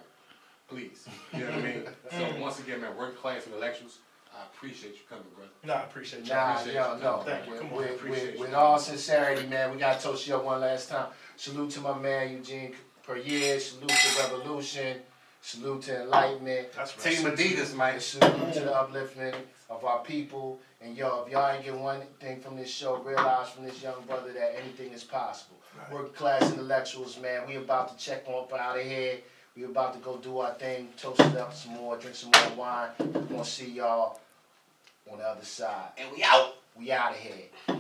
Please. You know what I mean? So once again, man, working class intellectuals, I appreciate you coming, brother. No, I appreciate you. No. Thank you. Come on. With all sincerity, man, we got to toast you up one last time. Salute to my man, Eugene Puryear. Salute to Revolution. Salute to Enlightenment. That's right. Team Adidas, man. Salute to the upliftment of our people. And if y'all ain't get one thing from this show, realize from this young brother that anything is possible. Right. Working class intellectuals, man. We about to check on up out of here. We about to go do our thing, toast it up some more, drink some more wine. We're gonna see y'all on the other side. And we out. We out of here.